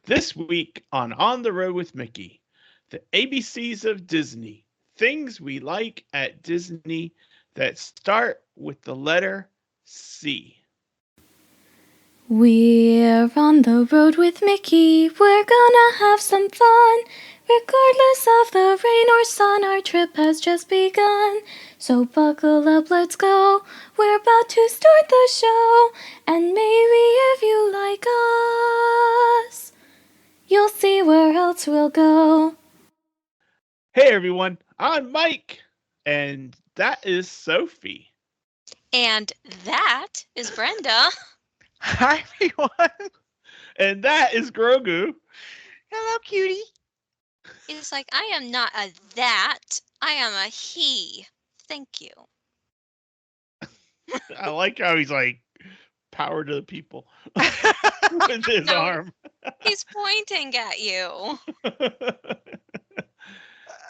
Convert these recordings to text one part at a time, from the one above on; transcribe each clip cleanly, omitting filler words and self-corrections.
This week on the Road with Mickey, the ABCs of Disney, things we like at Disney that start with the letter C. We're on the road with Mickey, we're gonna have some fun. Regardless of the rain or sun, our trip has just begun. So buckle up, let's go. We're about to start the show. And maybe if you like us, you'll see where else we'll go. Hey everyone, I'm Mike, and that is Sophie. And that is Brenda. Hi, everyone. And that is Grogu. Hello, cutie. It's like, I am not a that, I am a he. Thank you. I like how he's like, power to the people with his No. arm. He's pointing at you.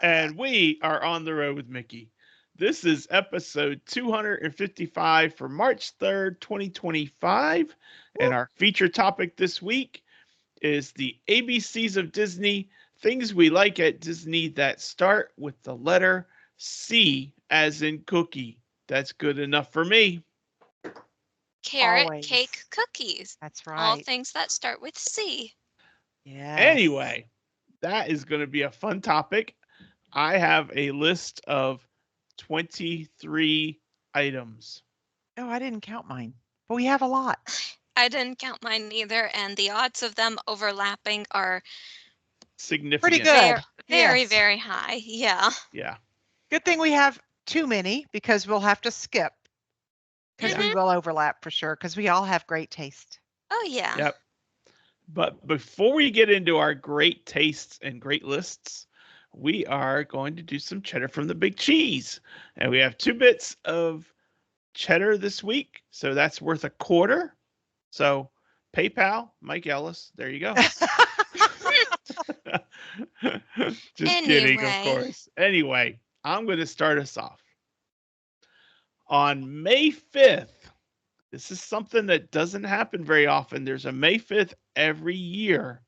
And we are on the road with Mickey. This is episode 255 for March 3rd, 2025. And our feature topic this week is the ABCs of Disney, things we like at Disney that start with the letter C, as in cookie. That's good enough for me. Carrot Always. cake cookies. That's All right. things that start with C. Yes. Anyway, that is going to be a fun topic. I have a list of 23 items. Oh, I didn't count mine, but we have a lot. I didn't count mine either, and the odds of them overlapping are Significant. Pretty good. very, Yes. very high. Yeah. Yeah. Good thing we have too many because we'll have to skip because we Mhm. will overlap for sure because we all have great taste. Oh, yeah. Yep. But before we get into our great tastes and great lists, we are going to do some cheddar from the big cheese. And we have 2 bits of cheddar this week. So that's worth a quarter. So PayPal, Mike Ellis. There you go. Just kidding, of Anyway. course. Anyway, I'm going to start us off. On May 5th, this is something that doesn't happen very often. There's a May 5th every year.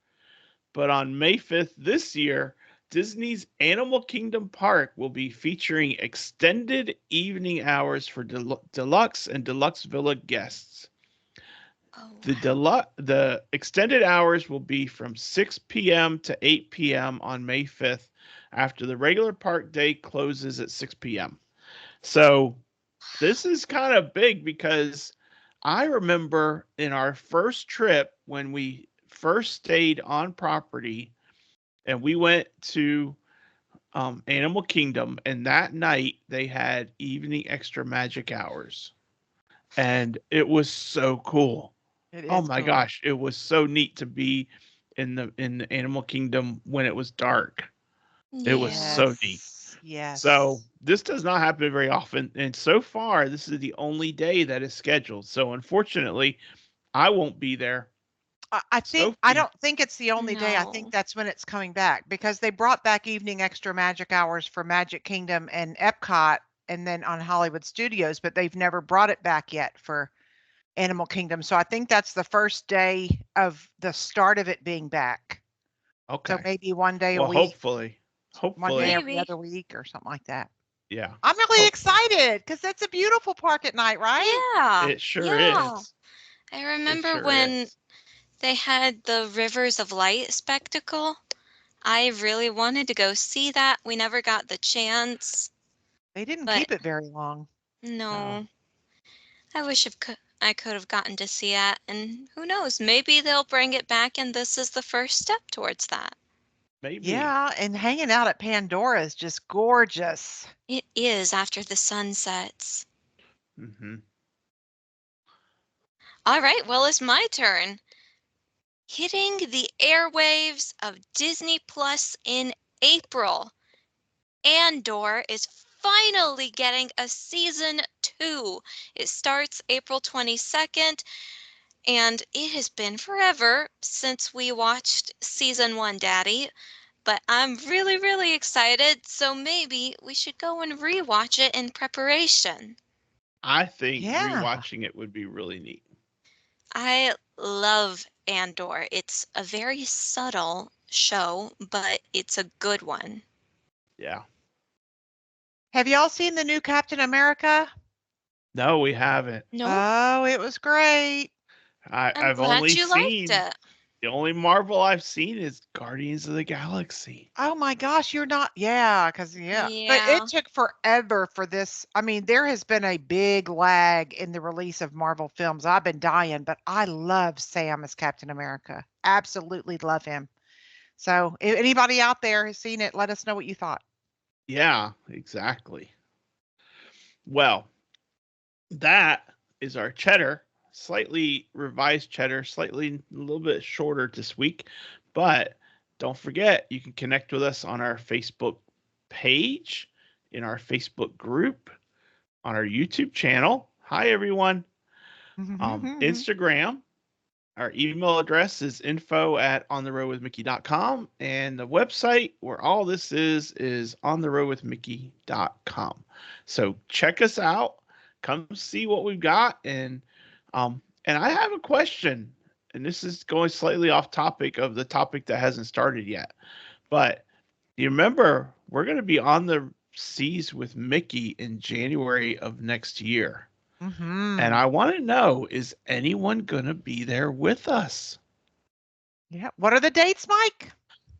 But on May 5th this year, Disney's Animal Kingdom Park will be featuring extended evening hours for deluxe and deluxe villa guests. Oh, The extended hours will be from 6 p.m. to 8 p.m. on May 5th after the regular park day closes at 6 p.m. So this is kind of big because I remember in our first trip when we first stayed on property and we went to Animal Kingdom, and that night they had evening extra magic hours, and it was so cool. It is Oh my cool. gosh, it was so neat to be in the Animal Kingdom when it was dark. It was yeah. so neat. Yes. So this does not happen very often, and so far this is the only day that is scheduled. So unfortunately, I won't be there. I Sophie, don't think it's the only day. I No. think that's when it's coming back because they brought back evening extra magic hours for Magic Kingdom and Epcot and then on Hollywood Studios, but they've never brought it back yet for Animal Kingdom. So I think that's the first day of the start of it being back. okay. So maybe one day a Well, week, hopefully, one day every Maybe. other week or something like that. yeah. I'm really Hope- excited because that's a beautiful park at night, right? Yeah. It sure Yeah. is. I It remember sure when is. they had the Rivers of Light spectacle. I really wanted to go see that. We never got the chance. They didn't But keep it very long. no, I wish I could have gotten to see it. And who knows, maybe they'll bring it back and this is the first step towards that. Maybe. Yeah, and hanging out at Pandora is just gorgeous. It is after the sun sets. Hmm. All right, well, it's my turn. Hitting the airwaves of Disney Plus in April. Andor is finally getting a season 2. It starts April 22nd, and it has been forever since we watched season 1, Daddy. But I'm really, really excited, so maybe we should go and rewatch it in preparation. I think Yeah. rewatching it would be really neat. I love Andor. It's a very subtle show, but it's a good one. Yeah. Have y'all seen the new Captain America? No, we haven't. No, Oh, it was great. I'm I've glad only you liked seen it. the only Marvel I've seen is Guardians of the Galaxy. Oh my gosh, you're not. Yeah, because yeah. But Yeah. it took forever for this. I mean, there has been a big lag in the release of Marvel films. I've been dying, but I love Sam as Captain America. Absolutely love him. So if anybody out there has seen it, let us know what you thought. Yeah, exactly. Well, that is our cheddar, slightly revised cheddar, slightly a little bit shorter this week, but don't forget you can connect with us on our Facebook page, in our Facebook group, on our YouTube channel. Hi everyone. Instagram. Our email address is info@ontheroadwithmickey.com, and the website where all this is ontheroadwithmickey.com. So check us out, come see what we've got, and I have a question, and this is going slightly off topic of the topic that hasn't started yet, but you remember we're going to be on the seas with Mickey in January of next year. And I want to know, is anyone going to be there with us? Yeah. What are the dates, Mike?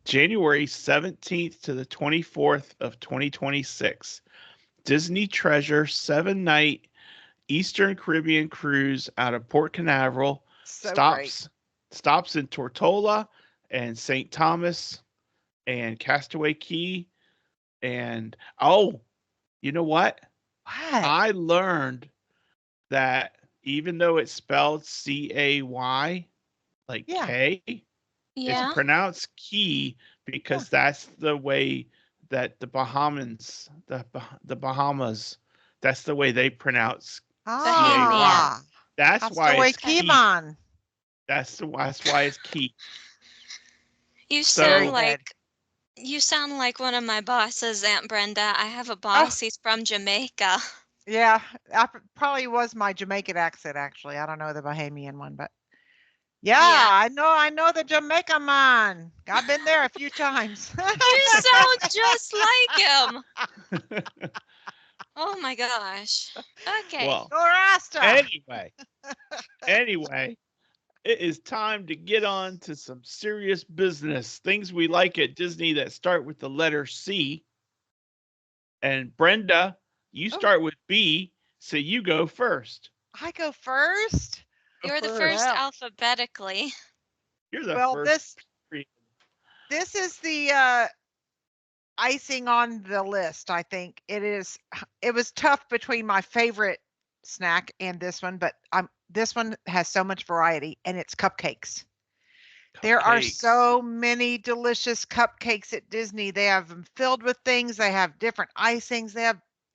January 17th to the 24th of 2026. Disney Treasure 7-night Eastern Caribbean cruise out of Port Canaveral. So stops in Tortola and St. Thomas and Castaway Key. And you know what? What? I learned that even though it's spelled Cay, like Yeah. K, Yeah. it's pronounced key because that's the way that the Bahamas, that's the way they pronounce Bahamian. Cay. That's why Castaway it's key. Keyman. That's why it's key. You So- sound Very like you sound like one of my bosses, Aunt Brenda. I have a boss. He's from Jamaica. Yeah, probably was my Jamaican accent actually. I don't know the Bahamian one, but yeah, Yeah. I know the Jamaica man. I've been there a few times. You sound just like him. Oh my gosh. Okay. Well, Go Rasta. anyway, it is time to get on to some serious business. Things we like at Disney that start with the letter C. And Brenda, you start with B, so you go first. I go first. You're the first Well. alphabetically. You're the Well, first. this is the icing on the list. I think it was tough between my favorite snack and this one, but this one has so much variety, and it's cupcakes. There are so many delicious cupcakes at Disney. They have them filled with things. They have different icings. They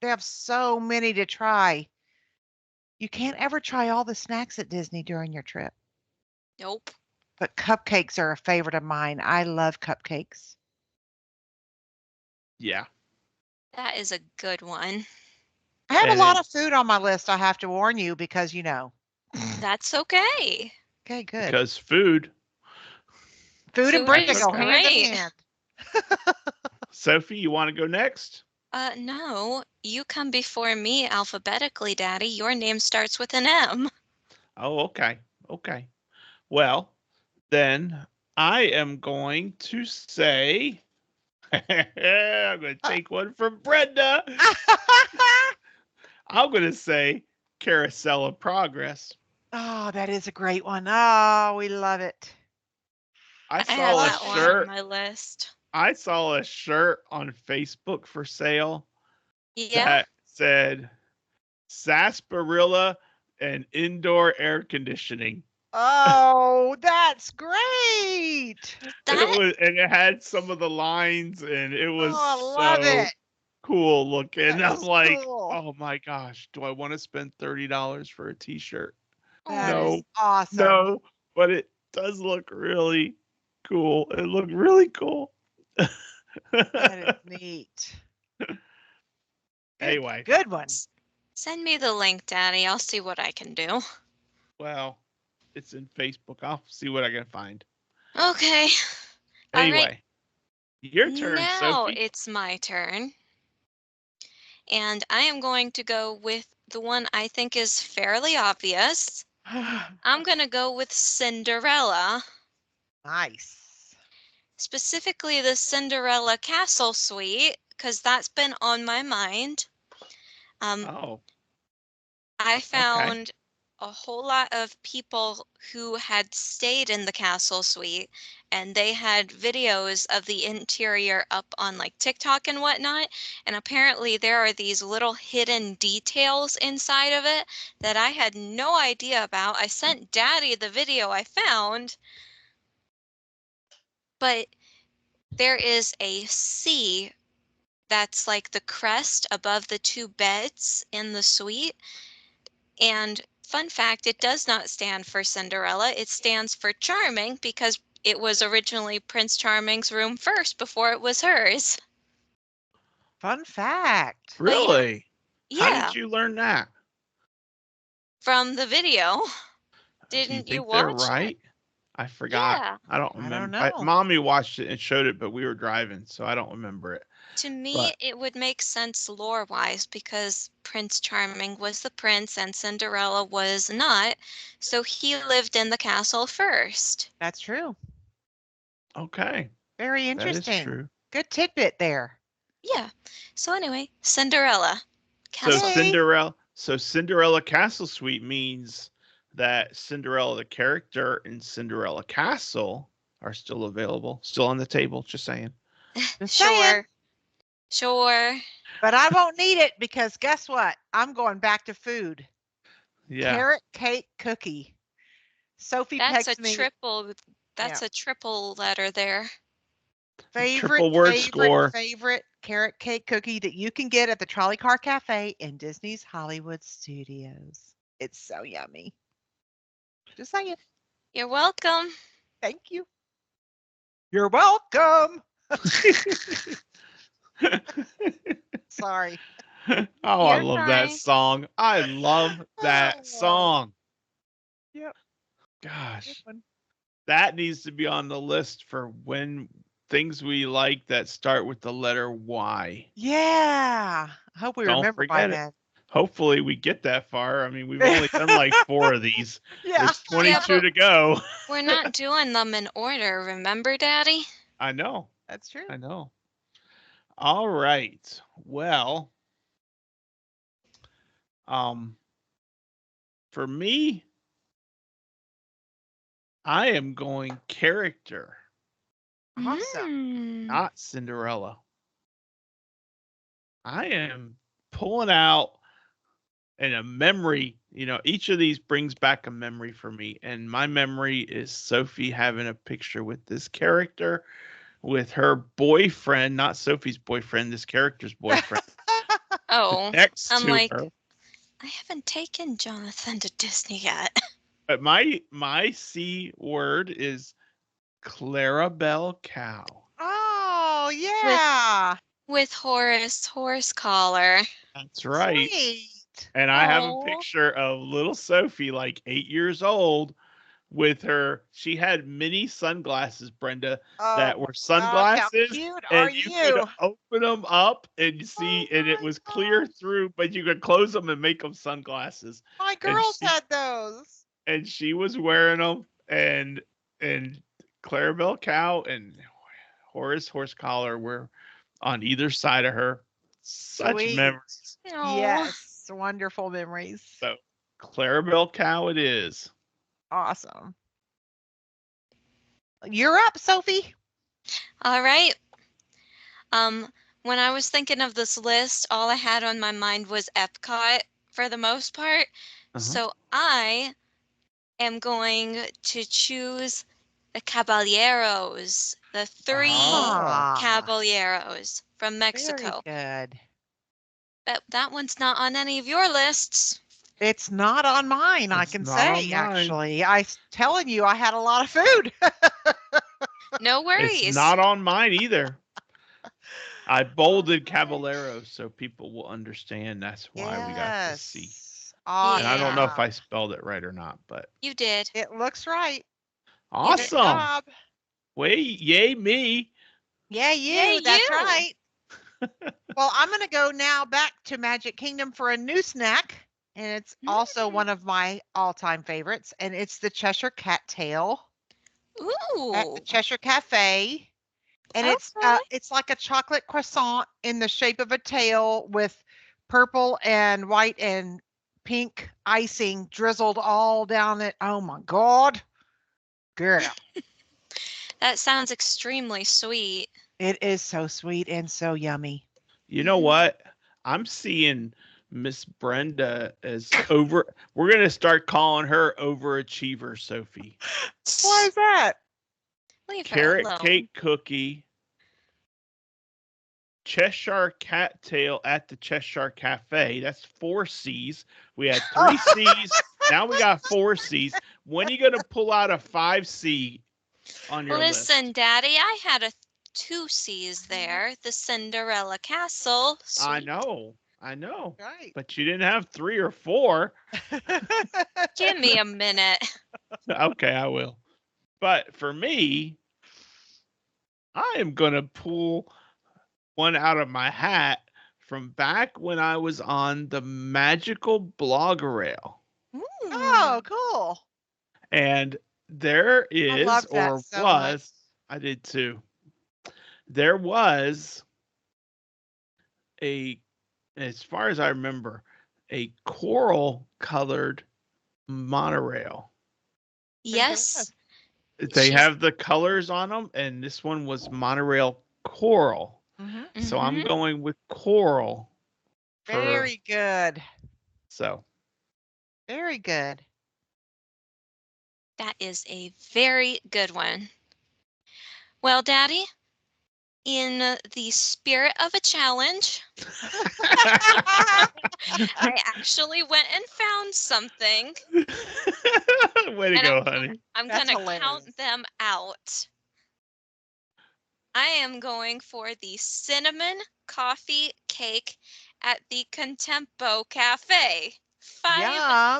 have so many to try. You can't ever try all the snacks at Disney during your trip. Nope. But cupcakes are a favorite of mine. I love cupcakes. Yeah. That is a good one. I have a lot of food on my list, I have to warn you, because That's okay. Okay, good. Because food and Brenda is go hand in great. hand. Sophie, you want to go next? No, you come before me alphabetically, Daddy. Your name starts with an M. Oh, okay. Okay. Well, then I am going to say, I'm going to take one from Brenda. I'm going to say Carousel of Progress. Oh, that is a great one. Oh, we love it. I have saw a that one shirt. on my list. I saw a shirt on Facebook for sale Yeah. that said sarsaparilla and indoor air conditioning. Oh, that's great. It had some of the lines, and it was I love it. cool looking. That I'm is like, cool. oh my gosh, do I want to spend $30 for a t-shirt? That No. is awesome. No, but it does look really cool. It looked really cool. That is neat. Anyway. Good one. Send me the link, Daddy. I'll see what I can do. Well, It's in Facebook. I'll see what I can find. Okay. All right. Anyway, your turn, Now Sophie. it's my turn. And I am going to go with the one I think is fairly obvious. I'm going to go with Cinderella, Nice. specifically the Cinderella Castle Suite, because that's been on my mind. Oh, I okay. found a whole lot of people who had stayed in the castle suite, and they had videos of the interior up on like TikTok and whatnot. And apparently there are these little hidden details inside of it that I had no idea about. I sent Daddy the video I found, but there is a C that's like the crest above the two beds in the suite. And fun fact, it does not stand for Cinderella. It stands for Charming because it was originally Prince Charming's room first before it was hers. Fun fact. But Really? How yeah, did you learn that? from the video. Do you Didn't you think they're watch it? right? I forgot. Yeah. I don't I don't remember. know. Mommy watched it and showed it, but we were driving, so I don't remember it. To me, But it would make sense lore-wise because Prince Charming was the prince and Cinderella was not. So he lived in the castle first. That's true. okay, Very that is interesting. true. Good tidbit there. Yeah. So anyway, Cinderella. So Castle. Yay. Cinderella Castle Suite means that Cinderella the character and Cinderella Castle are still available, still on the table. Just saying. Just saying. Sure. Sure. But I won't need it because guess what? I'm going back to food. Yeah. Carrot cake cookie. Sophie That's pegs a me. triple. Yeah. That's a triple letter there. Favorite, Triple word favorite, score. favorite carrot cake cookie that you can get at the Trolley Car Cafe in Disney's Hollywood Studios. It's so yummy. Just saying. You're welcome. Thank you. You're welcome. Sorry. Oh, I You're love that fine. song. I love that Oh, song. yep. Good Gosh, one. that needs to be on the list for when things we like that start with the letter Y. Yeah. I hope we Don't remember by forget it. then. Hopefully we get that far. I mean, we've only done like 4 of these. Yeah. There's 22 but to go. We're not doing them in order, remember, Daddy? I know. That's true. I know. All right. Well, for me, I am going character, Awesome. not Cinderella. I am pulling out in a memory. Each of these brings back a memory for me. And my memory is Sophie having a picture with this character, with her boyfriend, not Sophie's boyfriend, this character's boyfriend, Oh, next I'm to like, her. I haven't taken Jonathan to Disney yet. But my C word is Clarabelle Cow. Oh, yeah. With Horace horse collar. That's right. Sweet. And I have a Oh, picture of little Sophie, like 8 years old, with her. She had mini sunglasses, Brenda, Oh that my were gosh, how sunglasses, cute are and you could you? open them up and Oh see, and it my was clear gosh. through, but you could close them and make them sunglasses. My And girls had those. she was wearing them, and Clarabelle Cow and Horace Horse Collar were on either side of her. Such Sweet. memories. oh. Yes, wonderful memories. So Clarabelle Cow it is. Awesome. You're up, Sophie. All right. When I was thinking of this list, all I had on my mind was Epcot for the most part. Uh-huh. So I am going to choose the Caballeros, the 3 Oh. Caballeros from Very Mexico. good. That one's not on any of your lists. It's not on mine, I It's can not on say, mine. actually. I was telling you I had a lot of food. No worries. It's not on mine either. I bolded Caballero so people will understand that's why we got the C. Yes. And I don't know if Awesome. I spelled it right or not, but You did. It looks right. You Good did. awesome. job. Yay me. Yeah, Yay, you. That's you. right. Well, I'm going to go now back to Magic Kingdom for a new snack. And it's also one of my all-time favorites. And it's the Cheshire Cat tail at the Ooh. Cheshire Cafe. And Okay. it's like a chocolate croissant in the shape of a tail with purple and white and pink icing drizzled all down it. Oh my God. Girl. That sounds extremely sweet. It is so sweet and so yummy. You know Mhm. what? I'm seeing Miss Brenda as over. We're going to start calling her overachiever, Sophie. Why is that? Leave her Carrot alone. cake cookie, Cheshire cat tail at the Cheshire Cafe. That's 4 C's. We had 3 C's. Now we got 4 C's. When are you going to pull out a 5C on your Listen, list? Daddy, I had 2 C's there. The Cinderella Castle. I Sweet. know. Right. But you didn't have 3 or 4. Give me a minute. Okay, I will. But for me, I am going to pull one out of my hat from back when I was on the magical blogger rail. Oh, cool. And there I is, love that or so much. was, I did too. There was as far as I remember, a coral colored monorail. Yes. They She's- have the colors on them, and this one was monorail coral. Mhm. So I'm Mhm. going with coral. Very good. So Very good. That is a very good one. Well, Daddy, in the spirit of a challenge, I actually went and found something. way to And go, honey. I'm That's going to hilarious. count them out. I am going for the cinnamon coffee cake at the Contempo Cafe. 5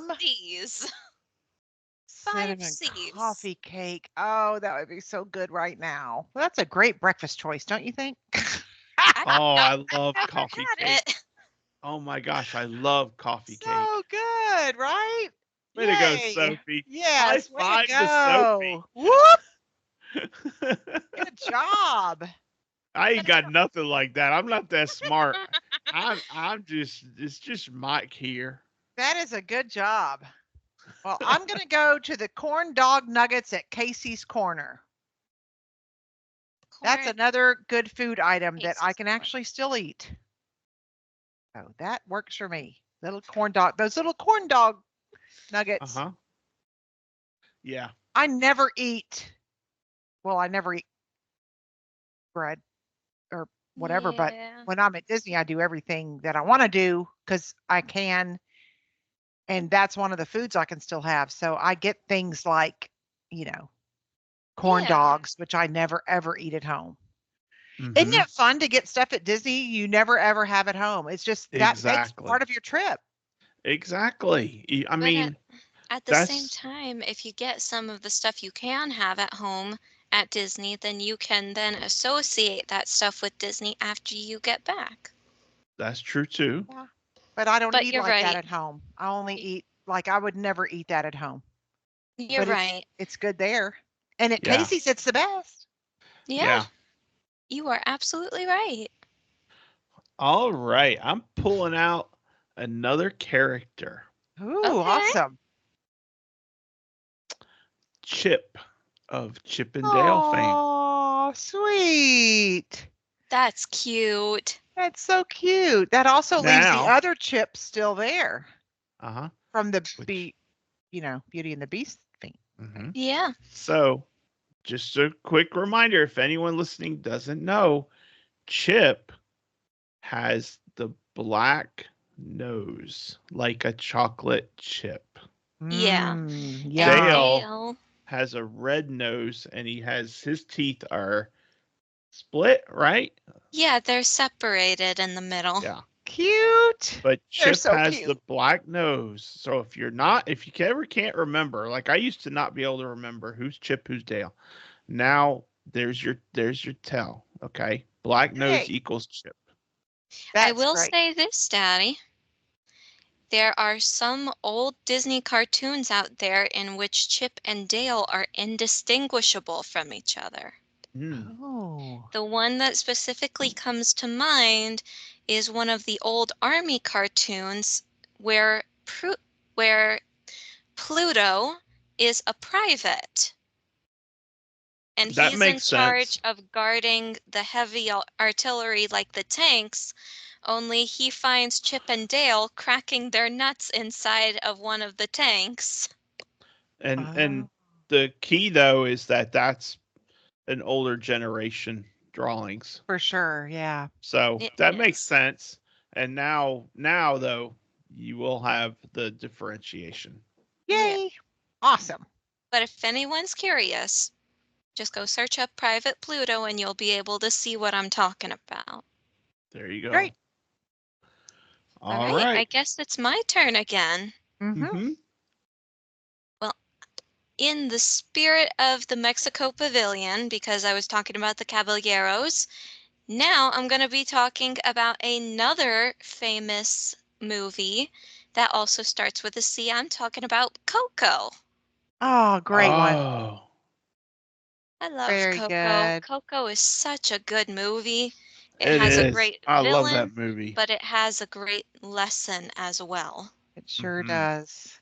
Yum. C's. 5 Cinnamon C's. coffee cake. Oh, that would be so good right now. Well, that's a great breakfast choice, don't you think? Oh, I I've love never coffee had cake. it. Oh my gosh, I love coffee cake. So good, right? Way to go, Yay. Sophie. Yes, High way five to to Sophie. go. Whoop, good job. I ain't got nothing like that. I'm not that smart. I'm just it's just Mike here. That is a good job. Well, I'm going to go to the corn dog nuggets at Casey's Corner. That's Corn- another good food item that I Casey's can Corner. actually still eat. Oh, that works for me. Little corn dog, those little corn dog nuggets. Uh-huh. Yeah. I never eat, well, I never eat bread or whatever, but Yeah. when I'm at Disney, I do everything that I want to do because I can. And that's one of the foods I can still have. So I get things like, you know, corn Yeah. dogs, which I never ever eat at home. Isn't Mhm. it fun to get stuff at Disney you never ever have at home? It's just that makes Exactly. part of your trip. Exactly. I But mean, at the same that's time, if you get some of the stuff you can have at home at Disney, then you can then associate that stuff with Disney after you get back. that's true too. Yeah. But I don't But eat you're like that right. at home. I only eat like I would never eat that at home. You're But right. it's good there. And at Yeah. Casey's it's the best. Yeah, Yeah. you are absolutely right. All right. I'm pulling out another character. Ooh, Okay. awesome. Chip of Chip and Dale fame. Oh, sweet. That's cute. That's so cute. That also leaves the Now, other chip still there uh-huh. from the Which Beauty and the Beast thing. mhm. Yeah. So, just a quick reminder if anyone listening doesn't know, Chip has the black nose like a chocolate chip. Yeah. Mm, And yum. Dale has a red nose and his teeth are split, right? Yeah, they're separated in the middle. Yeah. cute. But They're Chip so has cute. the black nose. So if you ever can't remember, like I used to not be able to remember who's Chip, who's Dale. Now there's your tell. Okay, black nose Hey, equals Chip. I that's will great. say this, Daddy. There are some old Disney cartoons out there in which Chip and Dale are indistinguishable from each other. Hmm. Oh. The one that specifically comes to mind is one of the old Army cartoons where where Pluto is a private and That he's in makes charge sense. of guarding the heavy artillery like the tanks, only he finds Chip and Dale cracking their nuts inside of one of the tanks. And Oh. the key though is that that's an older generation drawings. For sure. Yeah. So It that makes is. sense. And now though, you will have the differentiation. Yeah. Yay. Awesome. But if anyone's curious, just go search up Private Pluto and you'll be able to see what I'm talking about. There you go. Great. All All right, I right. guess it's my turn again. Mm-hmm. Mm-hmm. Well, in the spirit of the Mexico Pavilion, because I was talking about the Caballeros, now I'm going to be talking about another famous movie that also starts with a C. I'm talking about Coco. Oh, great one. Oh, I love Very Coco. good. Coco is such a good movie. It it has a is. great I love villain, that movie. but it has a great lesson as well. It sure Mm-hmm. does.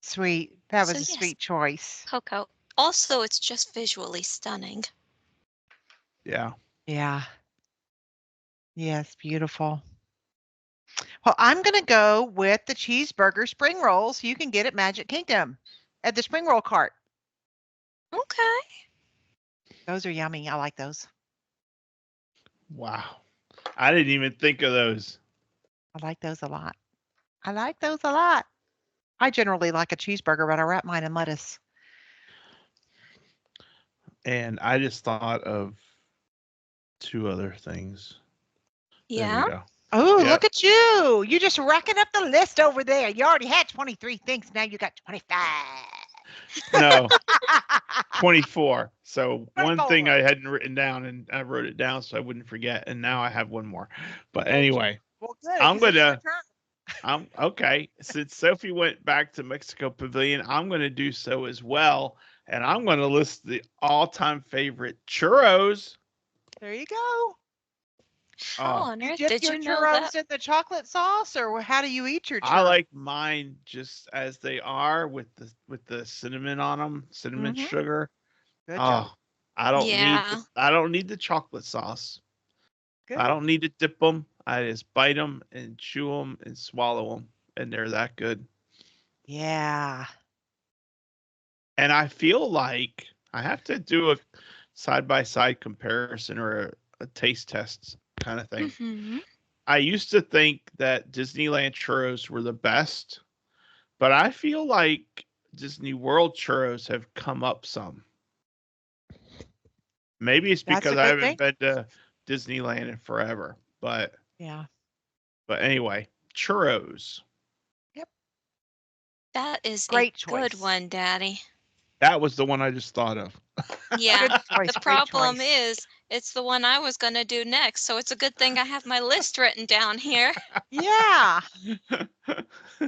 Sweet. That So was a yes, sweet choice. Coco. Also, it's just visually stunning. Yeah. Yeah. Yes, beautiful. Well, I'm going to go with the cheeseburger spring rolls you can get at Magic Kingdom at the spring roll cart. Okay. Those are yummy. I like those. Wow. I didn't even think of those. I like those a lot. I like those a lot. I generally like a cheeseburger, but I wrap mine in lettuce. And I just thought of two other things. There we Yeah. go. Oh, Yep. look at you. You just racking up the list over there. You already had 23 things. Now you got 25. No, 24. So one thing 24. I hadn't written down and I wrote it down so I wouldn't forget. And now I have one more. But Oh, gee. anyway, Well, good, I'm because it's your gonna turn. I'm okay. Since Sophie went back to Mexico Pavilion, I'm gonna do so as well. And I'm gonna list the all-time favorite churros. There you go. How Oh, on You earth dip did your you know that? churros in the chocolate sauce, or how do you eat your I churros? like mine just as they are with the cinnamon on them, cinnamon Mm-hmm. sugar. Good job. Oh, Yeah. I don't need the chocolate sauce. I Good. don't need to dip them. I just bite them and chew them and swallow them, and they're that good. Yeah. And I feel like I have to do a side by side comparison or a taste test kind of thing. Mm-hmm. I used to think that Disneyland churros were the best, but I feel like Disney World churros have come up some. Maybe it's That's because a I good haven't thing. been to Disneyland in forever, Yeah. but anyway, churros. Yep. That is a Great good choice. one, Daddy. That was the one I just thought of. Yeah. Good choice. The Great problem choice. is it's the one I was going to do next, so it's a good thing I have my list written down here. Yeah.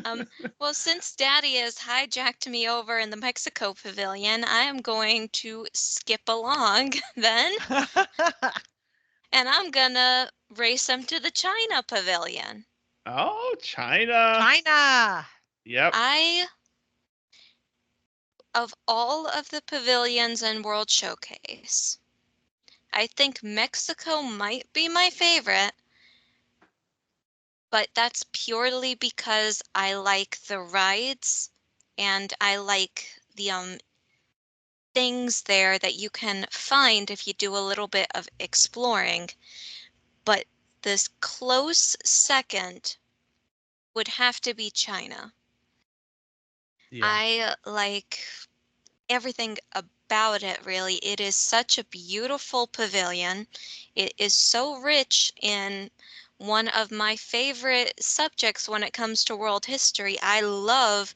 Um, well, since Daddy has hijacked me over in the Mexico Pavilion, I am going to skip along then, and I'm gonna race him to the China Pavilion. Oh, China. China. Yep. I, of all of the pavilions in World Showcase, I think Mexico might be my favorite, but that's purely because I like the rides and I like the things there that you can find if you do a little bit of exploring. But this close second would have to be China. Yeah. I like everything about it, really. It is such a beautiful pavilion. It is so rich in one of my favorite subjects when it comes to world history. I love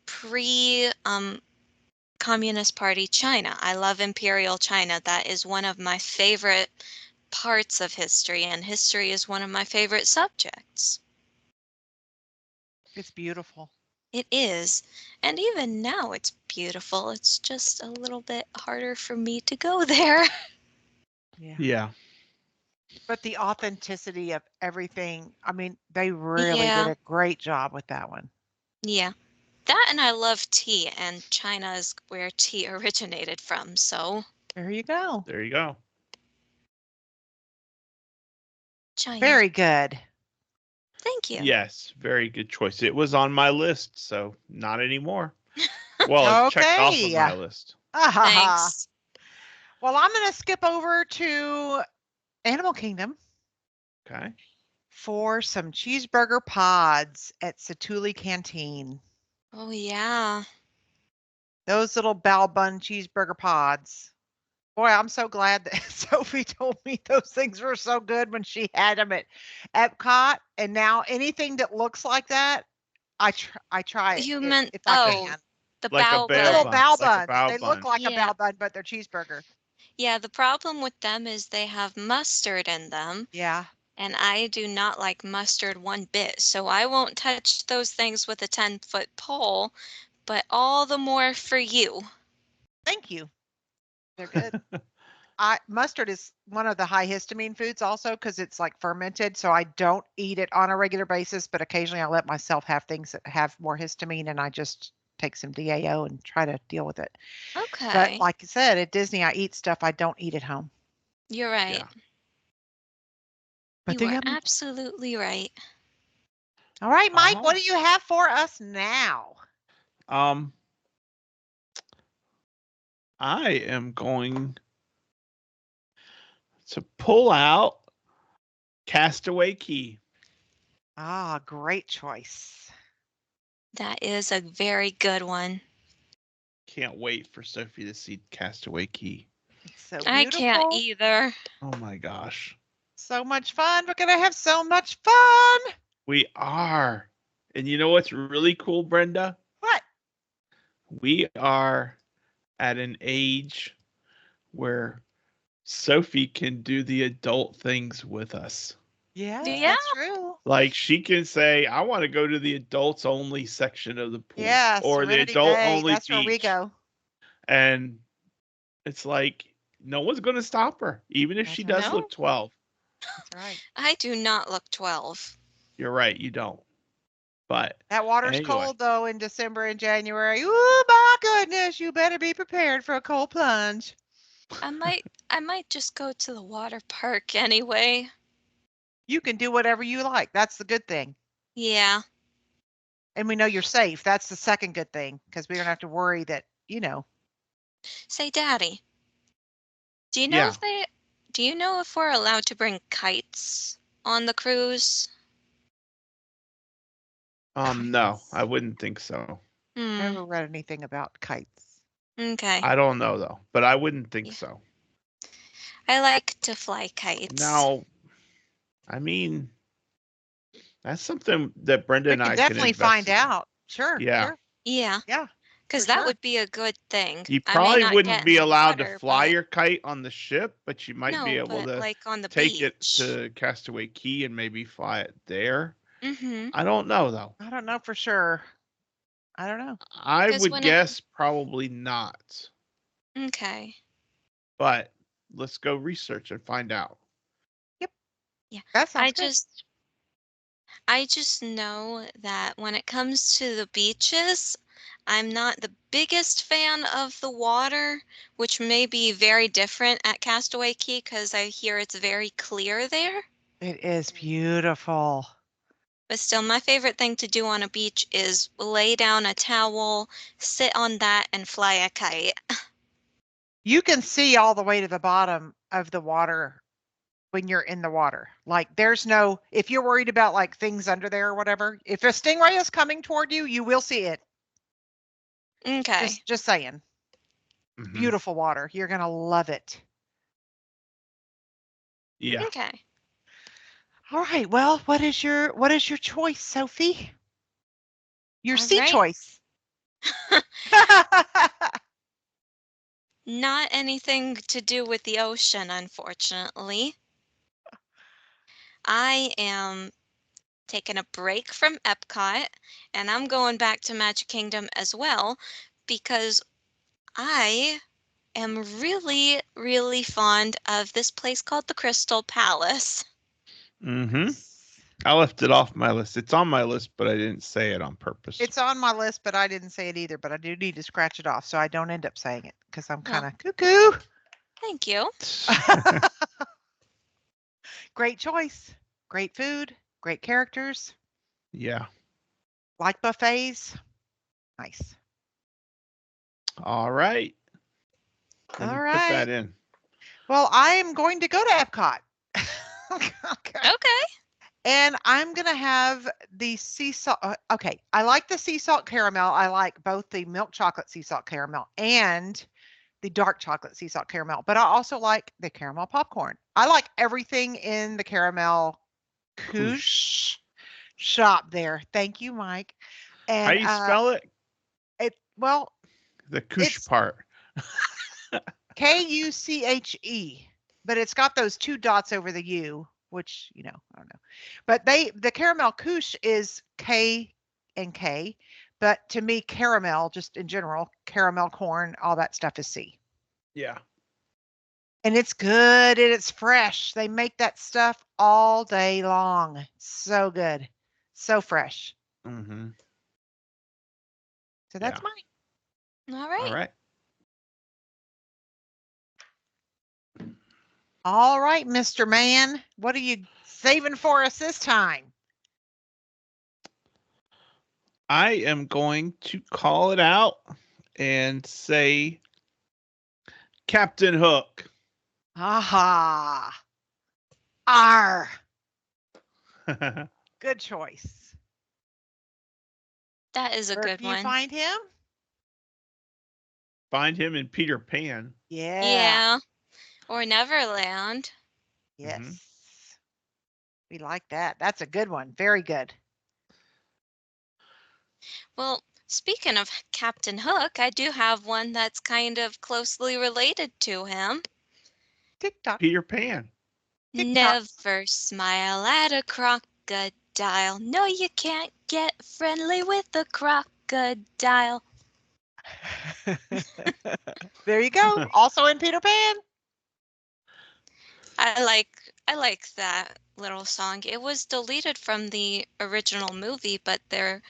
pre Communist Party China. I love Imperial China. That is one of my favorite parts of history, and history is one of my favorite subjects. It's beautiful. It is. And even now it's beautiful. It's just a little bit harder for me to go there. Yeah. Yeah. But the authenticity of everything, I mean, they really did Yeah. a great job with that one. Yeah. That, and I love tea, and China is where tea originated from, so There you go. There you go. China. Very good. Thank you. Yes, very good choice. It was on my list, so not anymore. Well, it's checked off of Okay. my list. Thanks. Well, I'm going to skip over to Animal Kingdom Okay. for some cheeseburger pods at Satuli Canteen. Oh, yeah. Those little bao bun cheeseburger pods. Boy, I'm so glad that Sophie told me those things were so good when she had them at Epcot. And now anything that looks like that, I try it You meant, if I oh, can. the Like a bao bao Little bun. bun. bao Like a buns. bao They look bun. like a Yeah. bao bun, but they're cheeseburger. Yeah, the problem with them is they have mustard in them, Yeah. and I do not like mustard one bit, so I won't touch those things with a 10-foot pole, but all the more for you. Thank you. They're good. Mustard is one of the high histamine foods also because it's like fermented. So I don't eat it on a regular basis, but occasionally I let myself have things that have more histamine and I just take some DAO and try to deal with it. But Okay. like I said, at Disney, I eat stuff I don't eat at home. You're right. Yeah. But You they're are yummy. absolutely right. All right, Mike, what Uh-huh. do you have for us now? I am going to pull out Castaway Key. Ah, great choice. That is a very good one. Can't wait for Sophie to see Castaway Key. It's so I can't beautiful. either. Oh my gosh. So much fun. We're going to have so much fun. We are. And you know what's really cool, Brenda? What? We are at an age where Sophie can do the adult things with us. Yes, Yeah. that's true. Like she can say, I want to go to the adults only section of the pool Yeah, or the Serenity adult Bay. only That's where we beach. go. And it's like no one's going to stop her, even if she does No. look 12. That's right. I do not look 12. You're right, you don't. But That water's anyway, cold though in December and January. Ooh, my goodness, you better be prepared for a cold plunge. I might just go to the water park anyway. You can do whatever you like. That's the good thing. Yeah. And we know you're safe. That's the second good thing because we don't have to worry that, Say, Daddy, do you know yeah. if they do you know if we're allowed to bring kites on the cruise? No, I wouldn't think so. Never read anything about kites. Okay. I don't know though, but I wouldn't think Yeah. so. I like to fly kites. Now, I mean, that's something that Brenda We and can I can definitely find investigate. out. Sure. Yeah. Sure. Yeah, Yeah. because for that sure. would be a good thing. You I may probably not wouldn't get be in the allowed to water, fly but your kite on the ship, but you might be no, able but to like on the take it beach. to Castaway Key and maybe fly it there. Mm-hmm. I don't know though. I don't know for sure. I don't know. I 'Cause would when it guess probably not. Okay. But let's go research and find out. Yep. Yeah. That I sounds good. just I just know that when it comes to the beaches, I'm not the biggest fan of the water, which may be very different at Castaway Key because I hear it's very clear there. It is beautiful. But still, my favorite thing to do on a beach is lay down a towel, sit on that, and fly a kite. You can see all the way to the bottom of the water when you're in the water. Like there's no, if you're worried about like things under there or whatever, if a stingray is coming toward you, you will see it. Okay. Just saying. Mhm. Beautiful water. You're going to love it. Yeah. Okay. All right. Well, what is your choice, Sophie? Your All C right. choice. Not anything to do with the ocean, unfortunately. I am taking a break from Epcot, and I'm going back to Magic Kingdom as well because I am really, really fond of this place called the Crystal Palace. Mm-hmm. I left it off my list. It's on my list, but I didn't say it on purpose. It's on my list, but I didn't say it either. But I do need to scratch it off so I don't end up saying it because I'm Well, kind of cuckoo. thank you. Great choice. Great food. Great characters. Yeah. Like buffets. Nice. All right. Let me All put that right. in. Well, I am going to go to Epcot. Okay. Okay. And I'm going to have the sea salt. Okay. I like the sea salt caramel. I like both the milk chocolate sea salt caramel and the dark chocolate sea salt caramel, but I also like the caramel popcorn. I like everything in the caramel couche shop there. Thank you, Mike. How And do you spell it? well, The couche it's part. Kuche, but it's got those 2 dots over the U, which, I don't know. But the caramel couche is K and K, but to me, caramel, just in general, caramel corn, all that stuff is C. Yeah. And it's good and it's fresh. They make that stuff all day long. So good. So fresh. Mm-hmm. So that's Yeah. mine. All right. All right. All right, Mr. Man. What are you saving for us this time? I am going to call it out and say Captain Hook. Aha. R. Good choice. That is a Where good can you one. find him? Find him in Peter Pan. Yeah. Yeah. Or Neverland. Yes. Mhm. We like that. That's a good one. Very good. Well, speaking of Captain Hook, I do have one that's kind of closely related to him. TikTok. Peter Pan. TikTok. Never smile at a crocodile. No, you can't get friendly with a crocodile. There you go. Also in Peter Pan. I like that little song. It was deleted from the original movie, but the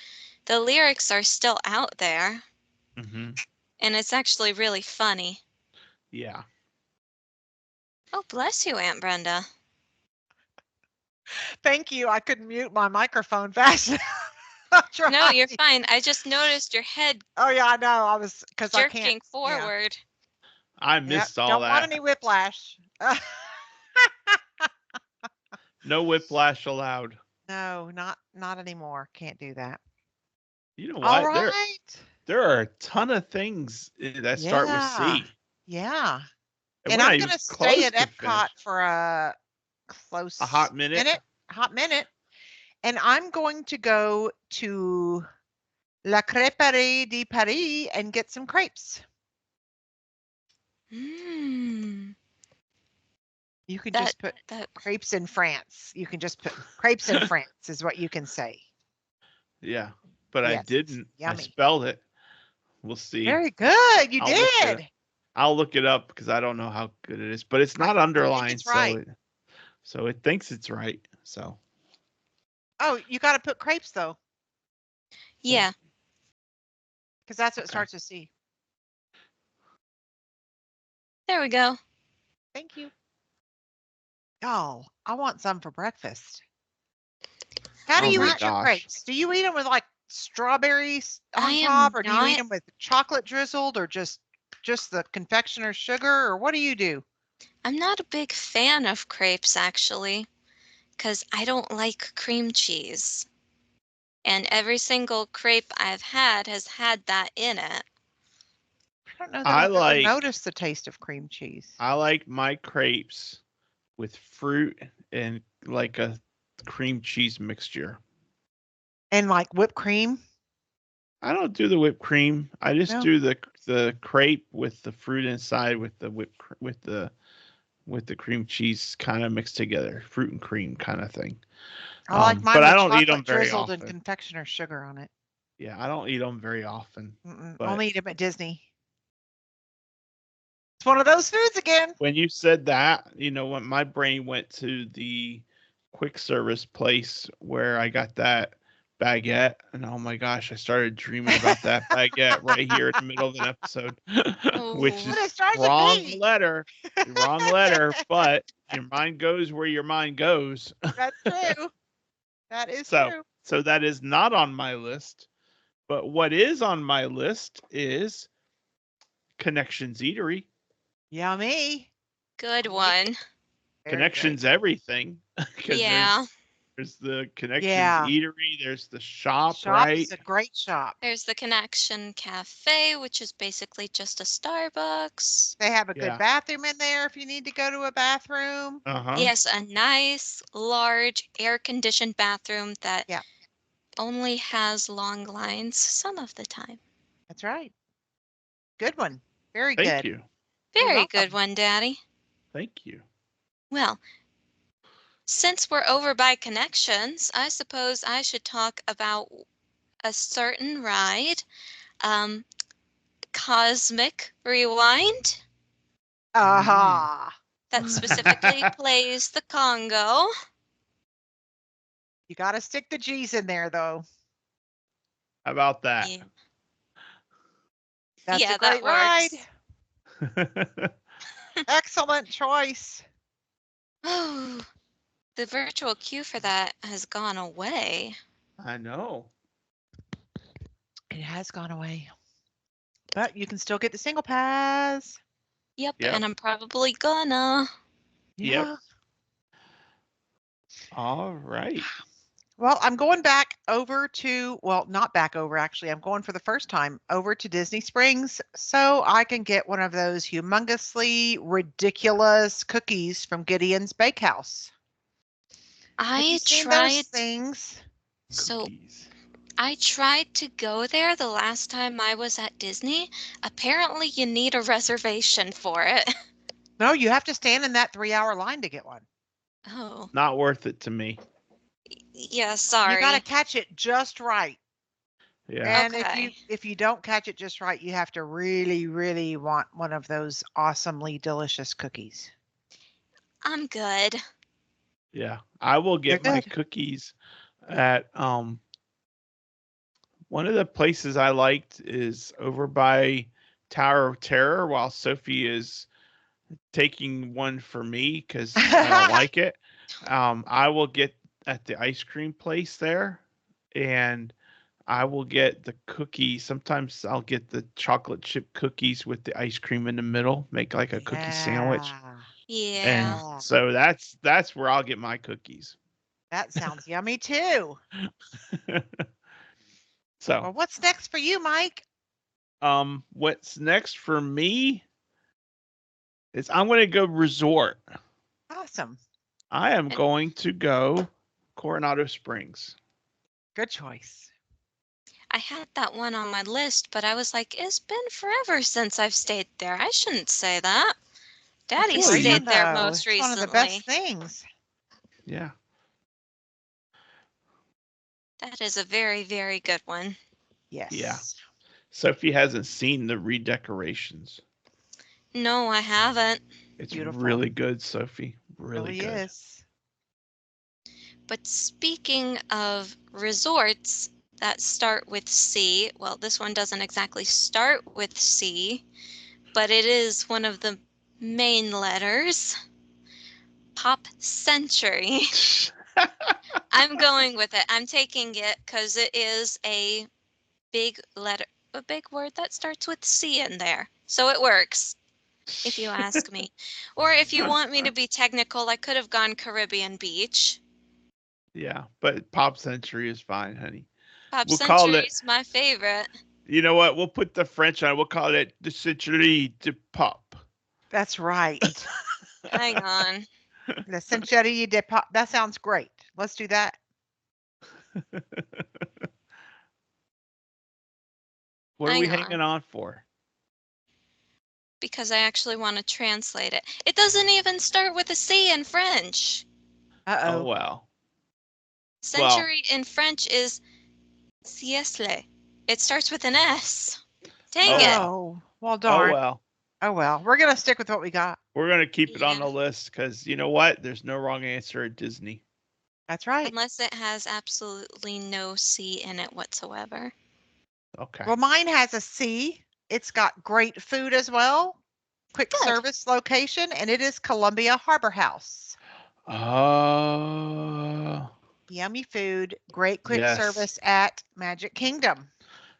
lyrics are still out there, Mm-hmm. and it's actually really funny. Yeah. Oh, bless you, Aunt Brenda. Thank you. I couldn't mute my microphone fast enough. No, you're fine. I just noticed your head Oh yeah, I know. I was because I can't. jerking forward. I Yep. missed all Don't that. want any whiplash. No whiplash allowed. No, not anymore. Can't do that. You know All what? right. There are a ton of things that start with C. Yeah. And And we're not I'm even gonna stay close at to Epcot finish. for a close A hot minute. hot minute. And I'm going to go to La Crêperie de Paris and get some crepes. Mmm. You can That just put that crepes in France. You can just put crepes in France is what you can say. Yeah. But I Yes. didn't. I Yummy. spelled it. We'll see. Very good. You I'll look it did. I'll look it up because I don't know how good it is. But it's not I think underlined, it's right. so it thinks it's right. So Oh, you got to put crepes though, yeah. because that's what Okay. starts with C. There we go. Thank you. Oh, I want some for breakfast. How do Oh you my eat your gosh. crepes? Do you eat them with like strawberries I on am top, or do you eat not- them with chocolate drizzled, or just the confectioner's sugar, or what do you do? I'm not a big fan of crepes actually, because I don't like cream cheese. And every single crepe I've had has had that in it. I don't know that I I've ever like noticed the taste of cream cheese. I like my crepes with fruit and like a cream cheese mixture. And like whipped cream? I don't do the whipped cream. I just No. do the crepe with the fruit inside with the with the cream cheese kind of mixed together, fruit and cream kind of thing. I like But mine I with don't eat them chocolate very drizzled and often. confectioner sugar on it. Yeah, I don't eat them very often. But Only eat them at Disney. It's one of those foods again. when you said that, when my brain went to the quick service place where I got that baguette, and oh my gosh, I started dreaming about that baguette right here in the middle of an episode, which Oh, What is it starts with wrong me. letter, wrong letter, but your mind goes where your mind goes. That's true. That is So, true. so that is not on my list. But what is on my list is Connections Eatery. Yummy. good one. Very Connections good. everything because Yeah. there's the Connections Yeah. Eatery, there's the shop, Shop right? is a great shop. There's the Connection Cafe, which is basically just a Starbucks. They have a good Yeah. bathroom in there if you need to go to a bathroom. Uh-huh. Yes, a nice, large, air-conditioned bathroom that Yeah. only has long lines some of the time. That's right. Good one. Very Thank good. you. You're Very good welcome. one, Daddy. Thank you. Well, since we're over by Connections, I suppose I should talk about a certain ride, um, Cosmic Rewind, Aha. that specifically plays the Congo. You got to stick the G's in there, though. How about that? Yeah, That's yeah, a great that ride. works. Excellent choice. Oh, the virtual queue for that has gone away. I know. It has gone away. But you can still get the single pass. Yep, Yep. and I'm probably gonna. Yep. Yeah. All right. Well, I'm going back over to, well, not back over, actually. I'm going for the first time over to Disney Springs so I can get one of those humongously ridiculous cookies from Gideon's Bakehouse. Have you I seen tried. those things? So Cookies. I tried to go there the last time I was at Disney. Apparently, you need a reservation for it. No, you have to stand in that 3-hour line to get one. Oh, Not worth it to me. yeah, You sorry. got to catch it just right. Yeah. And Okay. if you don't catch it just right, you have to really, really want one of those awesomely delicious cookies. I'm good. Yeah. I will get They're my good. cookies at one of the places I liked is over by Tower of Terror while Sophie is taking one for me because I don't like it. I will get at the ice cream place there and I will get the cookie. Sometimes I'll get the chocolate chip cookies with the ice cream in the middle, make like a cookie sandwich. Yeah. And Yeah. so that's where I'll get my cookies. That sounds yummy too. So, Well, what's next for you, Mike? what's next for me is I'm going to go resort. Awesome. I am And- going to go Coronado Springs. Good choice. I had that one on my list, but I was like, it's been forever since I've stayed there. I shouldn't say that. Daddy It's a great stayed one, there though. most It's one of the best recently. things. Yeah. That is a very, very good one. Yes. Yeah. Sophie hasn't seen the redecorations. No, I haven't. It's Beautiful. really good, Sophie. Really Really good. is. But speaking of resorts that start with C, well, this one doesn't exactly start with C, but it is one of the main letters. Pop Century. I'm going with it. I'm taking it because it is a big letter, a big word that starts with C in there. So it works, if you ask me. Or if you want me to be technical, I could have gone Caribbean Beach. Yeah, but Pop Century is fine, honey. Pop We'll call Century it. is my favorite. You know what? We'll put the French on. We'll call it the Century de Pop. That's right. Hang on. The Century de Pop. That sounds great. Let's do that. What are we Hang on. hanging on for? Because I actually want to translate it. It doesn't even start with a C in French. Oh Uh-oh. well. Century in French is siècle. It starts with an S. Dang it. Oh, well, Oh darn. well. Oh, well. We're going to stick with what we got. We're gonna keep it on Yeah. the list because you know what? There's no wrong answer at Disney. That's right. Unless it has absolutely no C in it whatsoever. Okay. Well, mine has a C. It's got great food as well. Quick Good. service location, and it is Columbia Harbor House. Oh. Yummy food, great quick Yes. service at Magic Kingdom.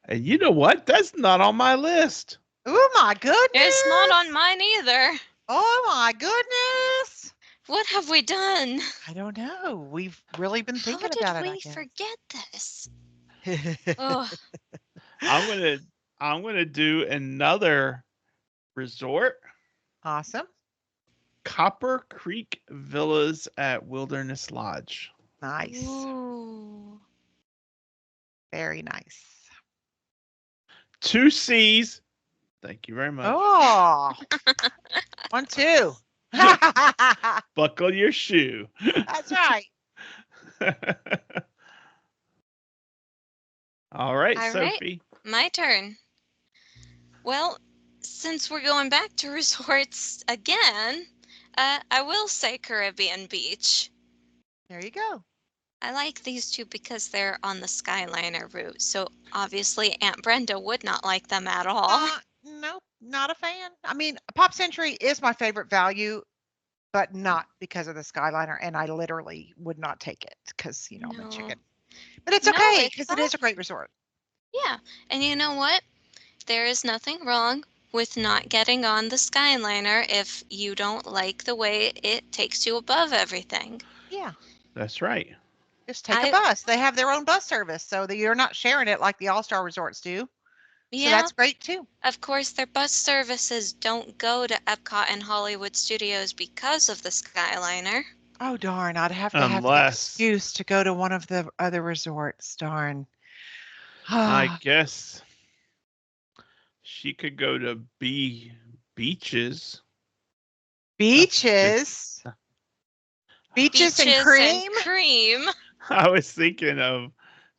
And you know what? That's not on my list. Oh my goodness. It's not on mine either. Oh my goodness. What have we done? I don't know. We've really been How thinking did about we it, I forget this? guess. Oh, I'm gonna do another resort. Awesome. Copper Creek Villas at Wilderness Lodge. Nice. ooh. Very nice. 2 C's. Thank you very much. Oh. 1, 2. Buckle your shoe. That's right. All right, All right. Sophie. My turn. Well, since we're going back to resorts again, I will say Caribbean Beach. There you go. I like these two because they're on the Skyliner route, so obviously Aunt Brenda would not like them at all. Nope, not a fan. I mean, Pop Century is my favorite value, but not because of the Skyliner, and I literally would not take it because, you know, I'm a No. chicken. But it's No, okay it's because it is a great resort. Yeah, and you know what? There is nothing wrong with not getting on the Skyliner if you don't like the way it takes you above everything. Yeah, That's right. just take a I- bus. They have their own bus service, so that you're not sharing it like the All-Star resorts do. So Yeah, that's great too. of course, their bus services don't go to Epcot and Hollywood Studios because of the Skyliner. Oh darn, I'd have to have an Unless excuse to go to one of the other resorts. Darn. I guess she could go to beaches. Beaches. Beaches and cream. cream. I was thinking of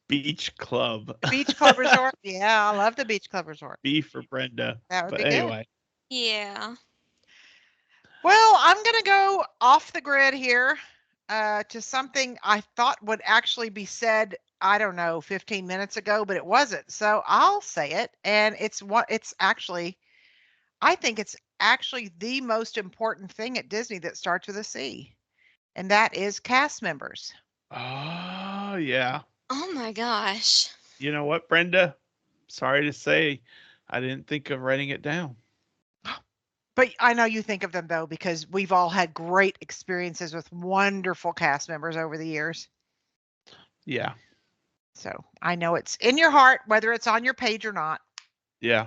Beach Club. Beach Club Resort. Yeah, I love the Beach Club Resort. B for Brenda. That would But be good. anyway, Yeah. Well, I'm going to go off the grid here to something I thought would actually be said, I don't know, 15 minutes ago, but it wasn't. So I'll say it. And I think it's actually the most important thing at Disney that starts with a C, and that is cast members. oh yeah. Oh my gosh. You know what, Brenda? Sorry to say, I didn't think of writing it down. But I know you think of them though, because we've all had great experiences with wonderful cast members over the years. Yeah. So I know it's in your heart, whether it's on your page or not. Yeah.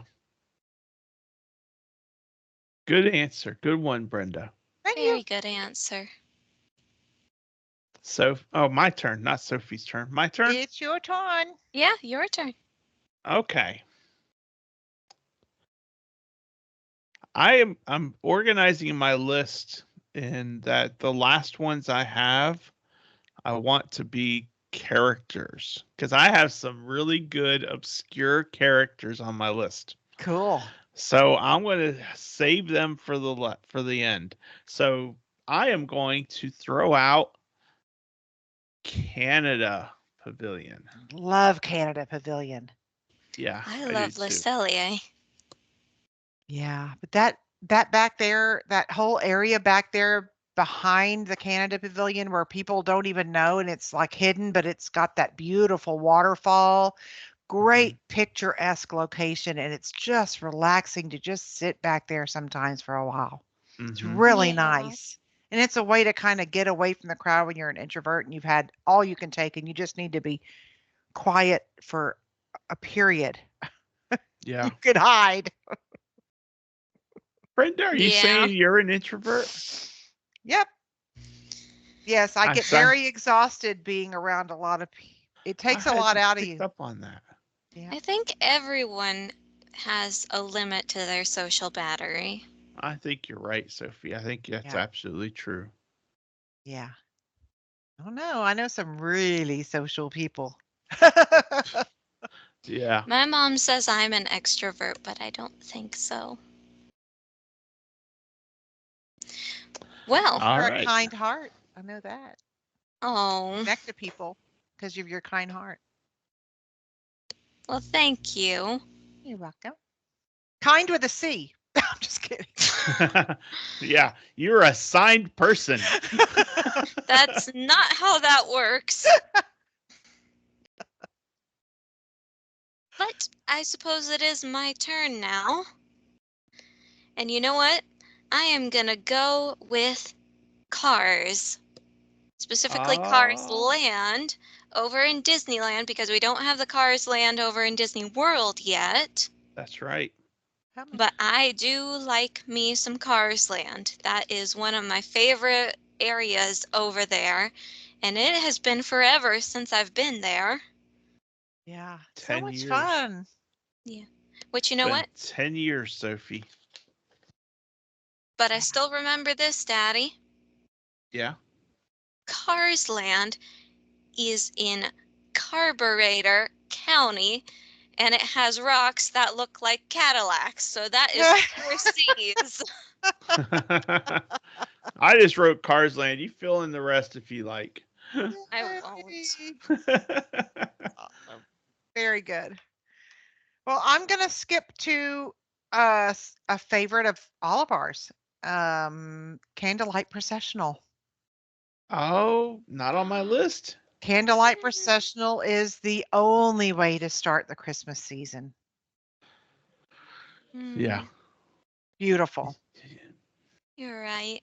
Good answer. Good one, Brenda. Thank Very you. good answer. So, my turn, not Sophie's turn. My turn? It's your turn. Yeah, your turn. Okay. I'm organizing my list in that the last ones I have, I want to be characters because I have some really good obscure characters on my list. Cool. So I'm going to save them for the end. So I am going to throw out Canada Pavilion. Love Canada Pavilion. Yeah, I do love too. Le Cellier. Yeah, but that back there, that whole area back there behind the Canada Pavilion where people don't even know, and it's like hidden, but it's got that beautiful waterfall. Great picturesque location, and it's just relaxing to just sit back there sometimes for a while. It's Mhm. really Yeah. nice. And it's a way to kind of get away from the crowd when you're an introvert and you've had all you can take and you just need to be quiet for a period. Yeah. You could hide. Brenda, are you Yeah. saying you're an introvert? Yep. Yes, I I get si- very exhausted being around a lot of people. It I takes a lot hadn't out of picked you. up on that. Yeah. I think everyone has a limit to their social battery. I think you're right, Sophie. I think that's Yeah. absolutely true. Yeah. Oh no, I know some really social people. Yeah. My mom says I'm an extrovert, but I don't think so. Well, All You're a right. kind heart. I know that. oh, Connect to people because of your kind heart. well, thank you. You're welcome. Kind with a C. I'm just kidding. Yeah, you're a signed person. That's not how that works. But I suppose it is my turn now. And you know what? I am gonna go with Cars. Specifically Cars Oh, Land over in Disneyland because we don't have the Cars Land over in Disney World yet. that's right. But I do like me some Cars Land. That is one of my favorite areas over there. And it has been forever since I've been there. Yeah. So 10 much years. fun. Yeah. Which you It's know been what? 10 years, Sophie. But I still remember this, Daddy. Yeah. Cars Land is in Carburetor County, and it has rocks that look like Cadillacs. So that is 4 C's. I just wrote Cars Land. You fill in the rest if you like. I won't. Yay. Awesome. Very good. Well, I'm gonna skip to a favorite of all of ours. Candlelight processional. Oh, not on my list. Candlelight processional is the only way to start the Christmas season. Yeah. Beautiful. You're right.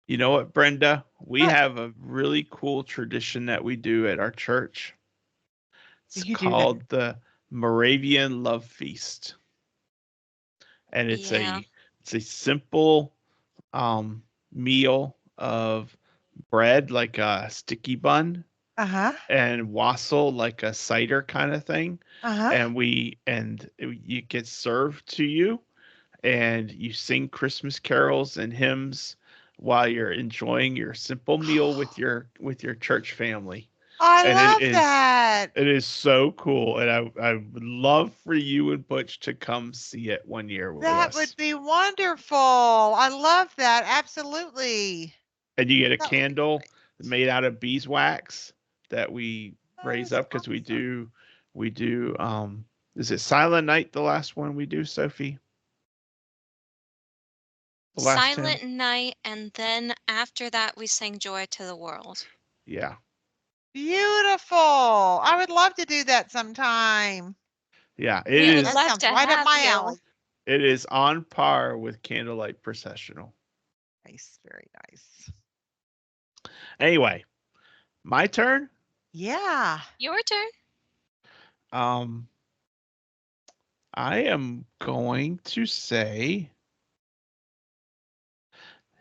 You know what, Brenda? We What have a really cool tradition that we do at our church. do It's you do that? called the Moravian Love Feast. And Yeah. it's a simple meal of bread like a sticky bun Uh-huh. and wassail like a cider kind of thing. Uh-huh. And you get served to you and you sing Christmas carols and hymns while you're enjoying your simple meal with your church family. I And love that. it is so cool. And I would love for you and Butch to come see it one year with That would us. be wonderful. I love that. Absolutely. And you get a That would be candle great. made out of beeswax that we That raise is up because awesome. we do is it Silent Night the last one we do, Sophie? The last hymn? Silent Night, and then after that, we sang Joy to the World. Yeah. Beautiful. I would love to do that sometime. Yeah. We would That love sounds to right up have my you. alley. It is on par with Candlelight Processional. Nice. Very nice. Anyway, my turn. Yeah. Your turn. Um, I am going to say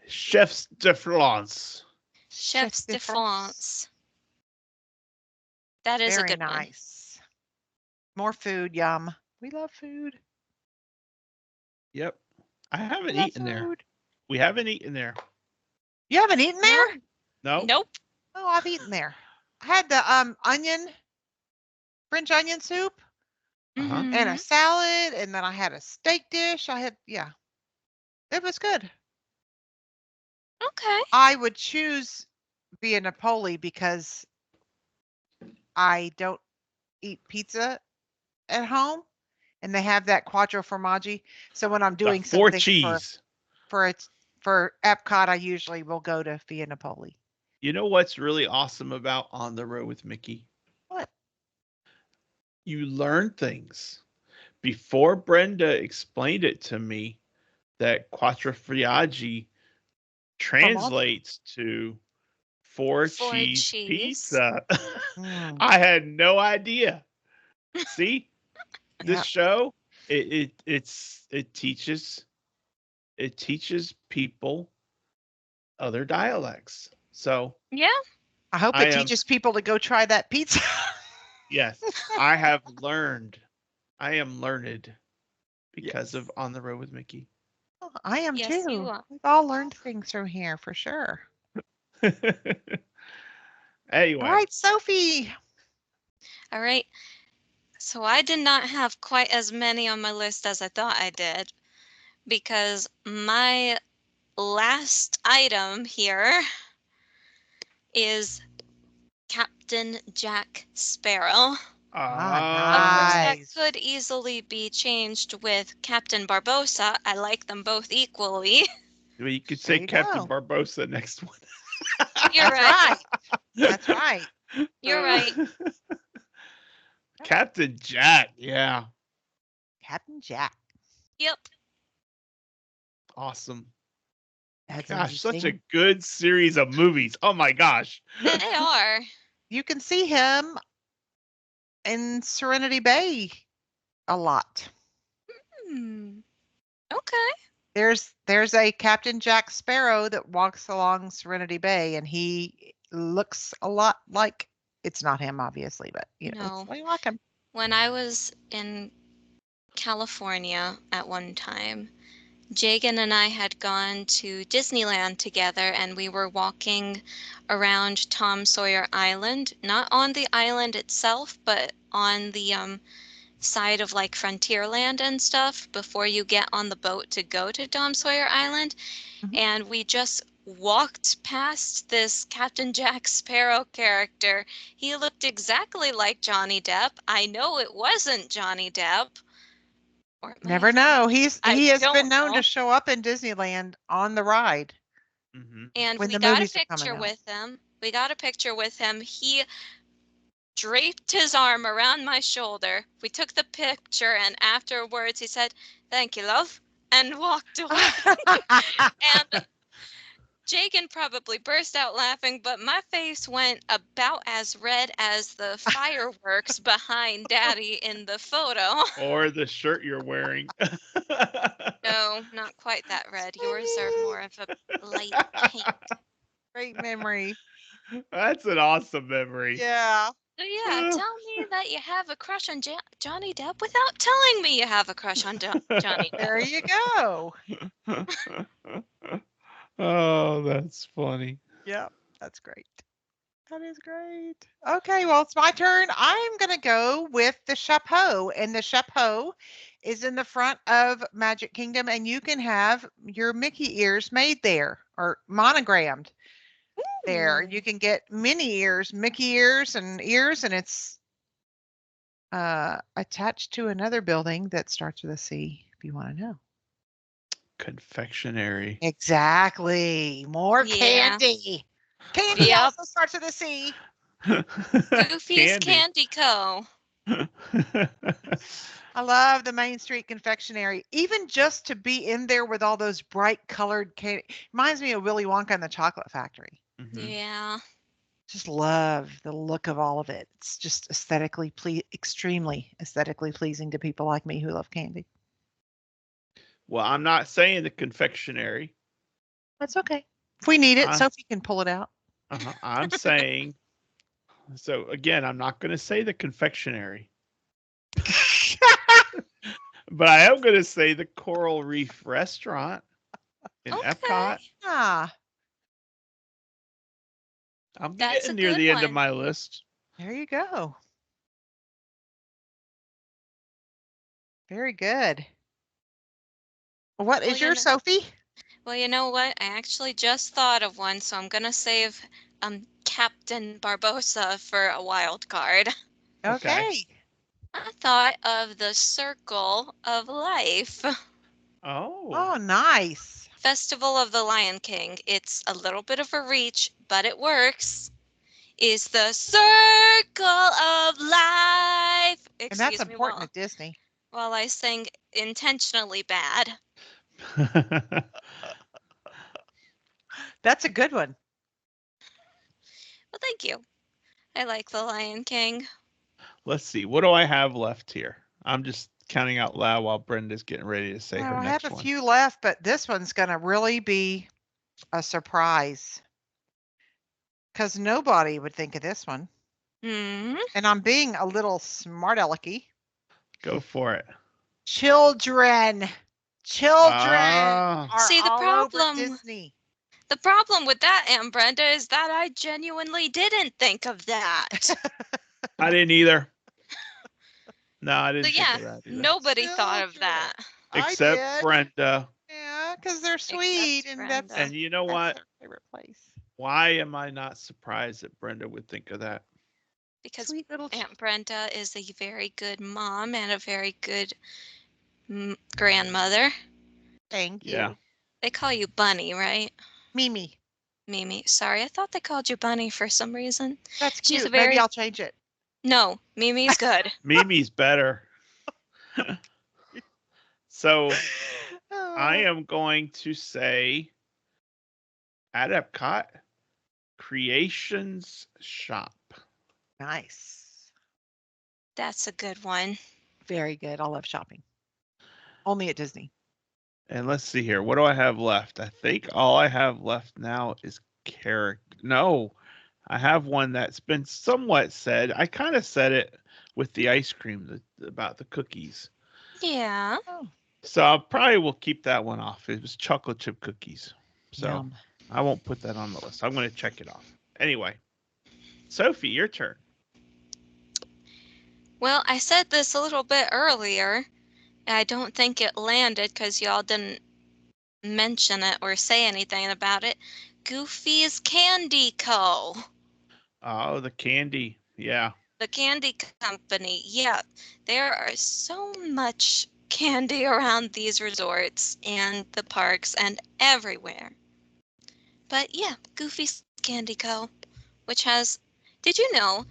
Chefs de France. Chefs de France. That is a Very good one. nice. More food. Yum. We love food. Yep. I We haven't love eaten there. food. We haven't eaten there. You haven't eaten No. there? No. Nope. Oh, I've eaten there. I had the French onion soup Uh-huh. and a Mm-hmm. salad, and then I had a steak dish. Yeah. It was good. Okay. I would choose Via Napoli because I don't eat pizza at home, and they have that quattro formaggi. So when I'm The doing four something cheese. for Epcot, I usually will go to Via Napoli. You know what's really awesome about On the Road with Mickey? What? You learn things. Before Brenda explained it to me, that quattrofiaggi Formaggi. translates to four For cheese cheese. pizza. Mm, I had no idea. See, this yeah. show it teaches people other dialects. So Yeah. I hope I it am- teaches people to go try that pizza. yes, I have learned. I am learned because Yes. of On the Road with Mickey. Oh, I am Yes, too. you are. We've all learned things from here for sure. Anyway, All right, Sophie. All right. So I did not have quite as many on my list as I thought I did, because my last item here is Captain Jack Sparrow. Of course, that Nice. could easily be changed with Captain Barbossa. I like them both equally. well, you could There say you Captain go. Barbossa next one. You're That's right. right. That's right. You're right. Captain Jack, yeah, Captain Jack. Yep. awesome. That's Gosh, such a interesting. good series of movies. Oh my gosh. They are. You can see him in Serenity Bay a lot. Hmm. Okay. There's a Captain Jack Sparrow that walks along Serenity Bay, and he looks a lot like, it's not him obviously, but you know, No. looks like him. When I was in California at one time, Jagan and I had gone to Disneyland together, and we were walking around Tom Sawyer Island, not on the island itself, but on the side of like Frontierland and stuff before you get on the boat to go to Tom Sawyer Island. Mhm. And we just walked past this Captain Jack Sparrow character. He looked exactly like Johnny Depp. I know it wasn't Johnny Depp. Or it might Never have been. know. I He has been don't known know. to show up in Disneyland on the ride Mhm. And when we the got a movies are coming picture out. with him. We got a picture with him. He draped his arm around my shoulder. We took the picture, and afterwards he said, "Thank you, love," and walked away. And Jagan probably burst out laughing, but my face went about as red as the fireworks behind Daddy in the photo. Or the shirt you're wearing. No, not quite that red. Yours are more of a light pink. Great memory. That's an awesome memory. Yeah. So yeah, tell me that you have a crush on Johnny Depp without telling me you have a crush on Johnny Depp. There you go. Oh, that's funny. Yep. That's great. That is great. Okay, well, it's my turn. I'm going to go with the chapeau, and the chapeau is in the front of Magic Kingdom, and you can have your Mickey ears made there or monogrammed there. Ooh. You can get mini ears, Mickey ears, and it's attached to another building that starts with a C, if you want to know. Confectionery. Exactly. More Yeah. candy. Candy Yep. also starts with a C. Goofy's Candy Co. I love the Main Street Confectionery. Even just to be in there with all those bright colored candy reminds me of Willy Wonka and the Chocolate Factory. Mhm. Yeah. Just love the look of all of it. It's just extremely aesthetically pleasing to people like me who love candy. Well, I'm not saying the confectionery. That's okay. If we need it, I- Sophie can pull it out. I'm saying. So again, I'm not going to say the confectionery, but I am going to say the Coral Reef Restaurant in Okay. Epcot. Ah, I'm That's getting a near good the end of one. my list. there you go. Very good. What Well, is your Sophie? Well, you know what? I actually just thought of one, so I'm gonna save Captain Barbossa for a wild card. Okay. I thought of the Circle of Life. Oh. Oh, nice. Festival of the Lion King. It's a little bit of a reach, but it works. Is the Circle of Life. And that's Excuse me important at Disney. while I sing intentionally bad. That's a good one. Well, thank you. I like the Lion King. Let's see. What do I have left here? I'm just counting out loud while Brenda's getting ready to say Oh, her I next have a one. few left, but this one's going to really be a surprise. because nobody would think of this one. Hmm. And I'm being a little smart alecky. Go for it. Children. Children Ah. are See, the all over problem Disney. the problem with that, Aunt Brenda, is that I genuinely didn't think of that. I didn't either. No, I So didn't think yeah, of that either. nobody thought of that. I Except did. Brenda. Yeah, because they're sweet, Except and Brenda. And you know that's what? their favorite place. Why am I not surprised that Brenda would think of that? Because Sweet little. Aunt Brenda is a very good mom and a very good grandmother. Thank Yeah. you. They call you Bunny, right? Mimi. Mimi. Sorry, I thought they called you Bunny for some reason. That's She's cute. a very Maybe I'll change it. No, Mimi's good. Mimi's better. So I Oh, am going to say at Epcot, Creations Shop. nice. That's a good one. Very good. I love shopping. Only at Disney. And let's see here. What do I have left? I think all I have left now is character. No, I have one that's been somewhat said. I kind of said it with the ice cream about the cookies. Yeah. Oh, So I probably will keep that one off. It was chocolate chip cookies. So yum. I won't put that on the list. I'm going to check it off. Anyway, Sophie, your turn. Well, I said this a little bit earlier. I don't think it landed because y'all didn't mention it or say anything about it. Goofy's Candy Co. Oh, the candy. Yeah. The candy company. Yeah, there are so much candy around these resorts and the parks and everywhere. But yeah, Goofy's Candy Co., which has, did you know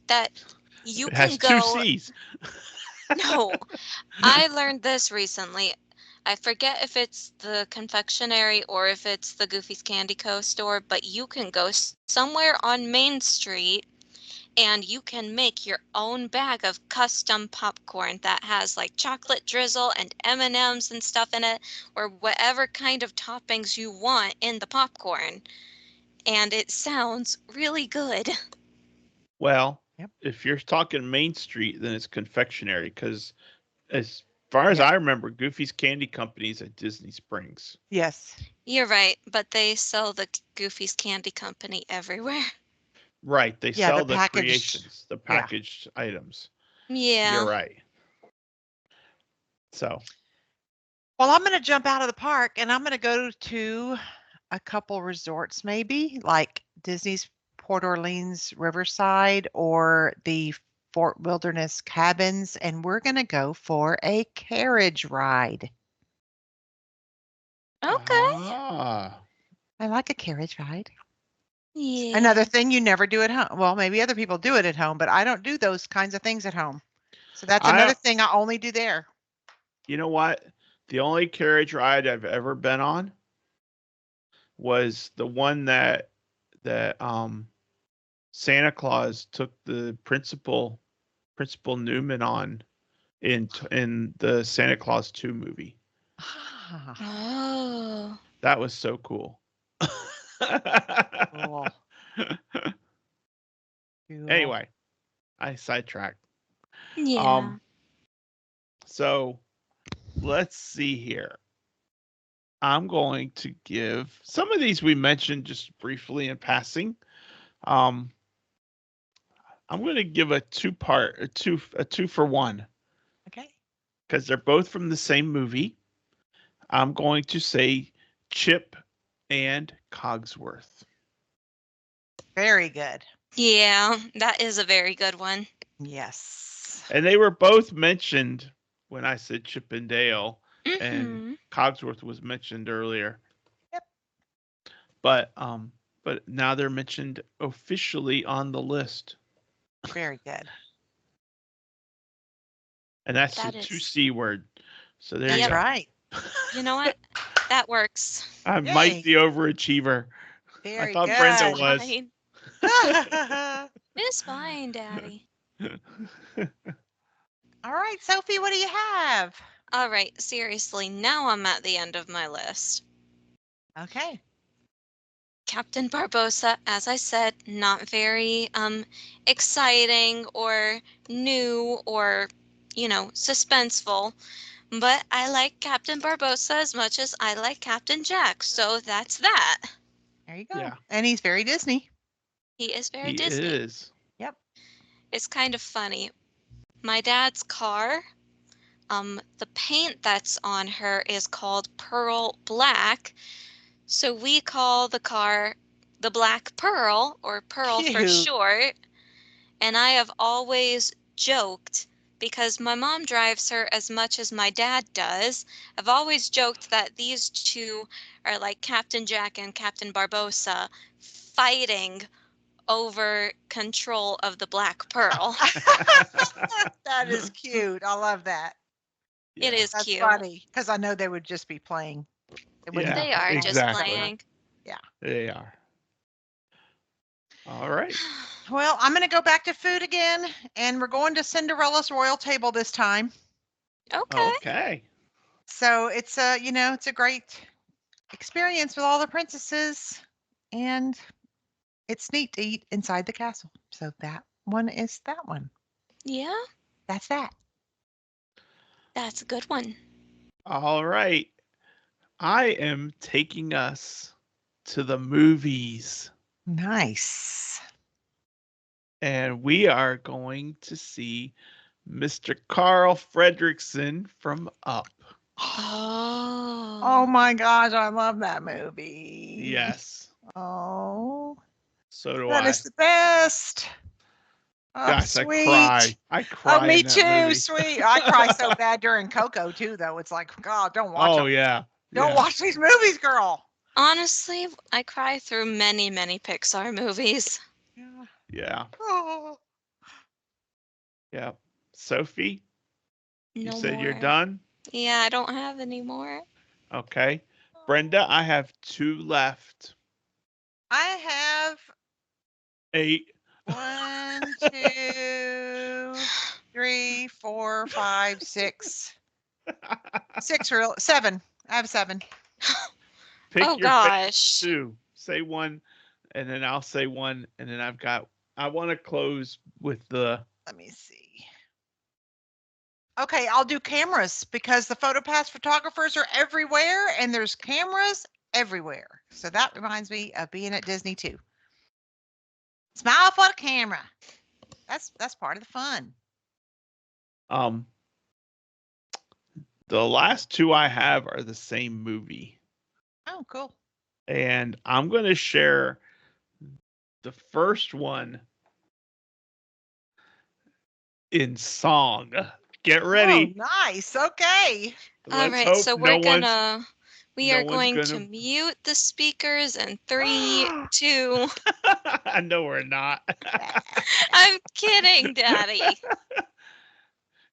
that you It can has two go, C's. no, I learned this recently. I forget if it's the confectionery or if it's the Goofy's Candy Co. store, but you can go somewhere on Main Street and you can make your own bag of custom popcorn that has like chocolate drizzle and M&Ms and stuff in it, or whatever kind of toppings you want in the popcorn. And it sounds really good. Well, Yep. if you're talking Main Street, then it's confectionery because as far as Yeah. I remember, Goofy's Candy Company's at Disney Springs. Yes. You're right, but they sell the Goofy's Candy Company everywhere. Right. They Yeah, sell the the packaged. creations, the Yeah. packaged items. Yeah. You're right. So, Well, I'm going to jump out of the park and I'm going to go to a couple resorts, maybe like Disney's Port Orleans Riverside or the Fort Wilderness Cabins, and we're going to go for a carriage ride. Okay. ah, I like a carriage ride. Yeah. Another thing you never do at home. Well, maybe other people do it at home, but I don't do those kinds of things at home. So that's another thing I only do there. You know what? The only carriage ride I've ever been on was the one that Santa Claus took the principal Newman on in the Santa Claus 2 movie. Ah, Oh. That was so cool. cool. Cool. Anyway, I sidetracked. Yeah. So let's see here. I'm going to give some of these we mentioned just briefly in passing. I'm going to give a two for one Okay. because they're both from the same movie. I'm going to say Chip and Cogsworth. Very good. Yeah, that is a very good one. Yes. And they were both mentioned when I said Chip and Dale, and Mhm. Cogsworth was mentioned earlier. Yep. But now they're mentioned officially on the list. Very good. And that's That the is- 2C word. So there That's you go. right. You know what? That works. I'm Yay. Mike the overachiever. Very I thought good. Brenda It's was. fine. It's fine, Daddy. All right, Sophie, what do you have? All right, seriously, now I'm at the end of my list. Okay. Captain Barbossa, as I said, not very exciting or new or, suspenseful. But I like Captain Barbossa as much as I like Captain Jack, so that's that. There you go. Yeah. And he's very Disney. He is very He Disney. is. Yep. It's kind of funny. My dad's car, the paint that's on her is called Pearl Black. So we call the car the Black Pearl, or Pearl for Cute. short. And I have always joked, because my mom drives her as much as my dad does. I've always joked that these two are like Captain Jack and Captain Barbossa fighting over control of the Black Pearl. That is cute. I love that. It is That's cute. funny because I know they would just be playing. They wouldn't Yeah, They are just exactly. playing. They are. All right. Well, I'm going to go back to food again, and we're going to Cinderella's royal table this time. Okay. Okay. So it's it's a great experience with all the princesses, and it's neat to eat inside the castle. So that one is that one. Yeah, That's that. that's a good one. All right. I am taking us to the movies, Nice. and we are going to see Mr. Carl Fredricksen from Up. Oh Oh. my gosh, I love that movie. Yes. Oh, So do that I. is the best. Oh, Gosh, I sweet. cry. I cry. Oh, me in that too. movie. Sweet. I cry so bad during Coco too, though. It's like, God, don't watch Oh them. yeah. Don't Yeah. watch these movies, girl. Honestly, I cry through many, many Pixar movies. Yeah. Yeah. Oh. Yeah. Sophie, you No said you're more. done? Yeah, I don't have any more. Okay. Brenda, I have 2 left. I have 8. 1, 2, 3, 4, 5, 6. 7. I have 7. Pick Oh your favorite gosh. 2. Say one, and then I'll say one, and then I want to close with the. Let me see. Okay, I'll do cameras because the PhotoPass photographers are everywhere and there's cameras everywhere. So that reminds me of being at Disney too. Smile for the camera. That's part of the fun. The last 2 I have are the same movie, Oh, cool. and I'm going to share the first one in song. Get ready. Oh, nice. Okay. All Let's right, hope so no we one's are one's going to gonna. mute the speakers in 3, 2. No, we're not. I'm kidding, Daddy.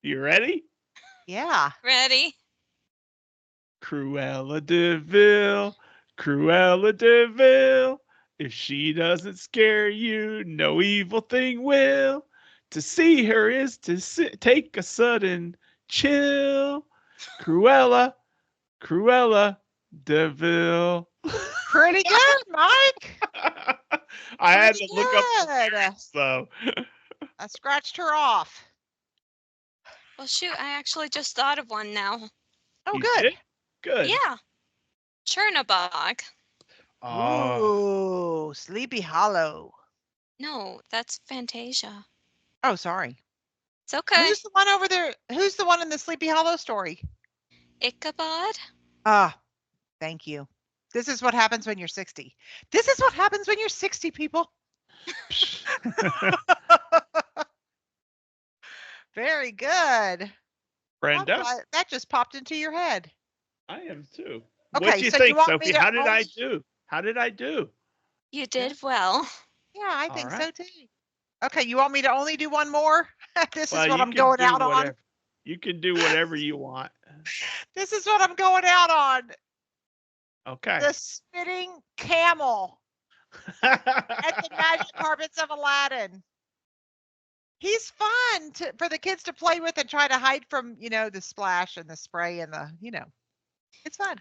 You ready? Yeah. Ready? Cruella de Vil, Cruella de Vil. If she doesn't scare you, no evil thing will. To see her is to take a sudden chill. Cruella, Cruella de Vil. Pretty good, Mike. I had Pretty to look up the good. lyrics, so. I scratched her off. Well, shoot, I actually just thought of one now. Oh, You good. did? Good. Yeah. Chernabog. Oh, Ooh, Sleepy Hollow. No, that's Fantasia. Oh, sorry. It's okay. Who's the one over there? Who's the one in the Sleepy Hollow story? Ichabod? Ah, thank you. This is what happens when you're 60. This is what happens when you're 60, people. Very good. Brenda, That just popped into your head. I am too. Okay, What do you so think, you want me Sophie? to How did I only- do? How did I do? You did well. Yeah, I All think so right. too. Okay, you want me to only do one more? This is Well, what you I'm can going do out on. whatever. You can do whatever you want. This is what I'm going out on. Okay. The spitting camel at the magic carpets of Aladdin. He's fun for the kids to play with and try to hide from, the splash and the spray and the. It's fun.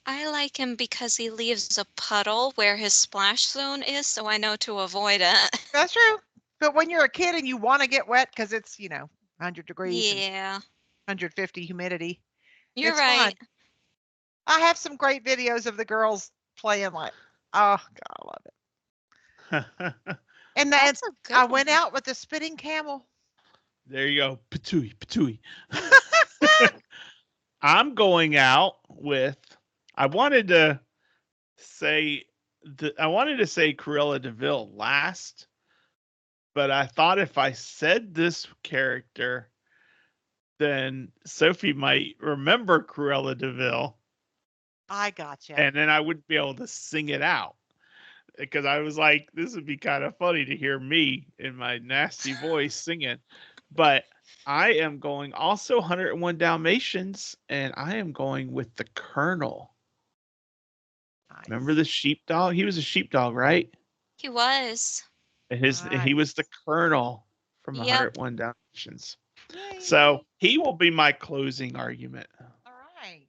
I like him because he leaves a puddle where his splash zone is, so I know to avoid it. That's true. But when you're a kid and you want to get wet because it's, 100 degrees and Yeah, 150 humidity, you're it's right. fun. I have some great videos of the girls playing like, oh God, I love it. And then That's a good I one. went out with the spinning camel. There you go. Patooey, patooey. I'm going out with. I wanted to say I wanted to say Cruella Deville last, but I thought if I said this character, then Sophie might remember Cruella Deville, I gotcha. and then I wouldn't be able to sing it out because I was like, this would be kind of funny to hear me in my nasty voice singing. But I am going also 101 Dalmatians, and I am going with the Colonel. Nice. Remember the sheepdog? He was a sheepdog, right? He was. He was the Colonel from Yep. 101 Dalmatians. Yay. So he will be my closing argument. All right.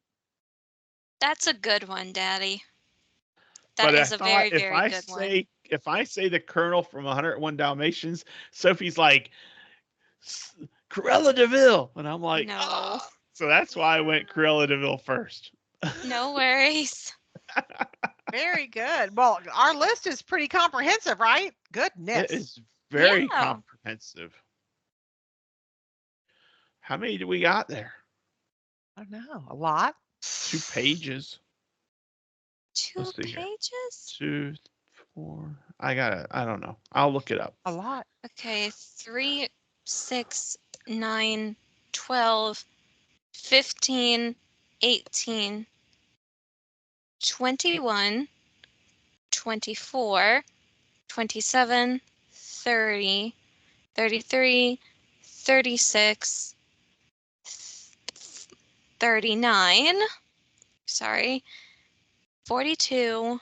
That's a good one, Daddy. But That I is a thought very, very good one. if I say the Colonel from 101 Dalmatians, Sophie's like Cruella Deville, and I'm like, No. "Ah." So that's why I went Cruella Deville first. No worries. Very good. Well, our list is pretty comprehensive, right? Goodness. It is very Yeah. comprehensive. How many do we got there? I don't know. A lot. 2 pages. 2 Let's see here. pages? 2, 4. I don't know. I'll look it up. A lot. Okay, 3, 6, 9, 12, 15, 18, 21, 24, 27, 30, 33, 36, 39, sorry, 42,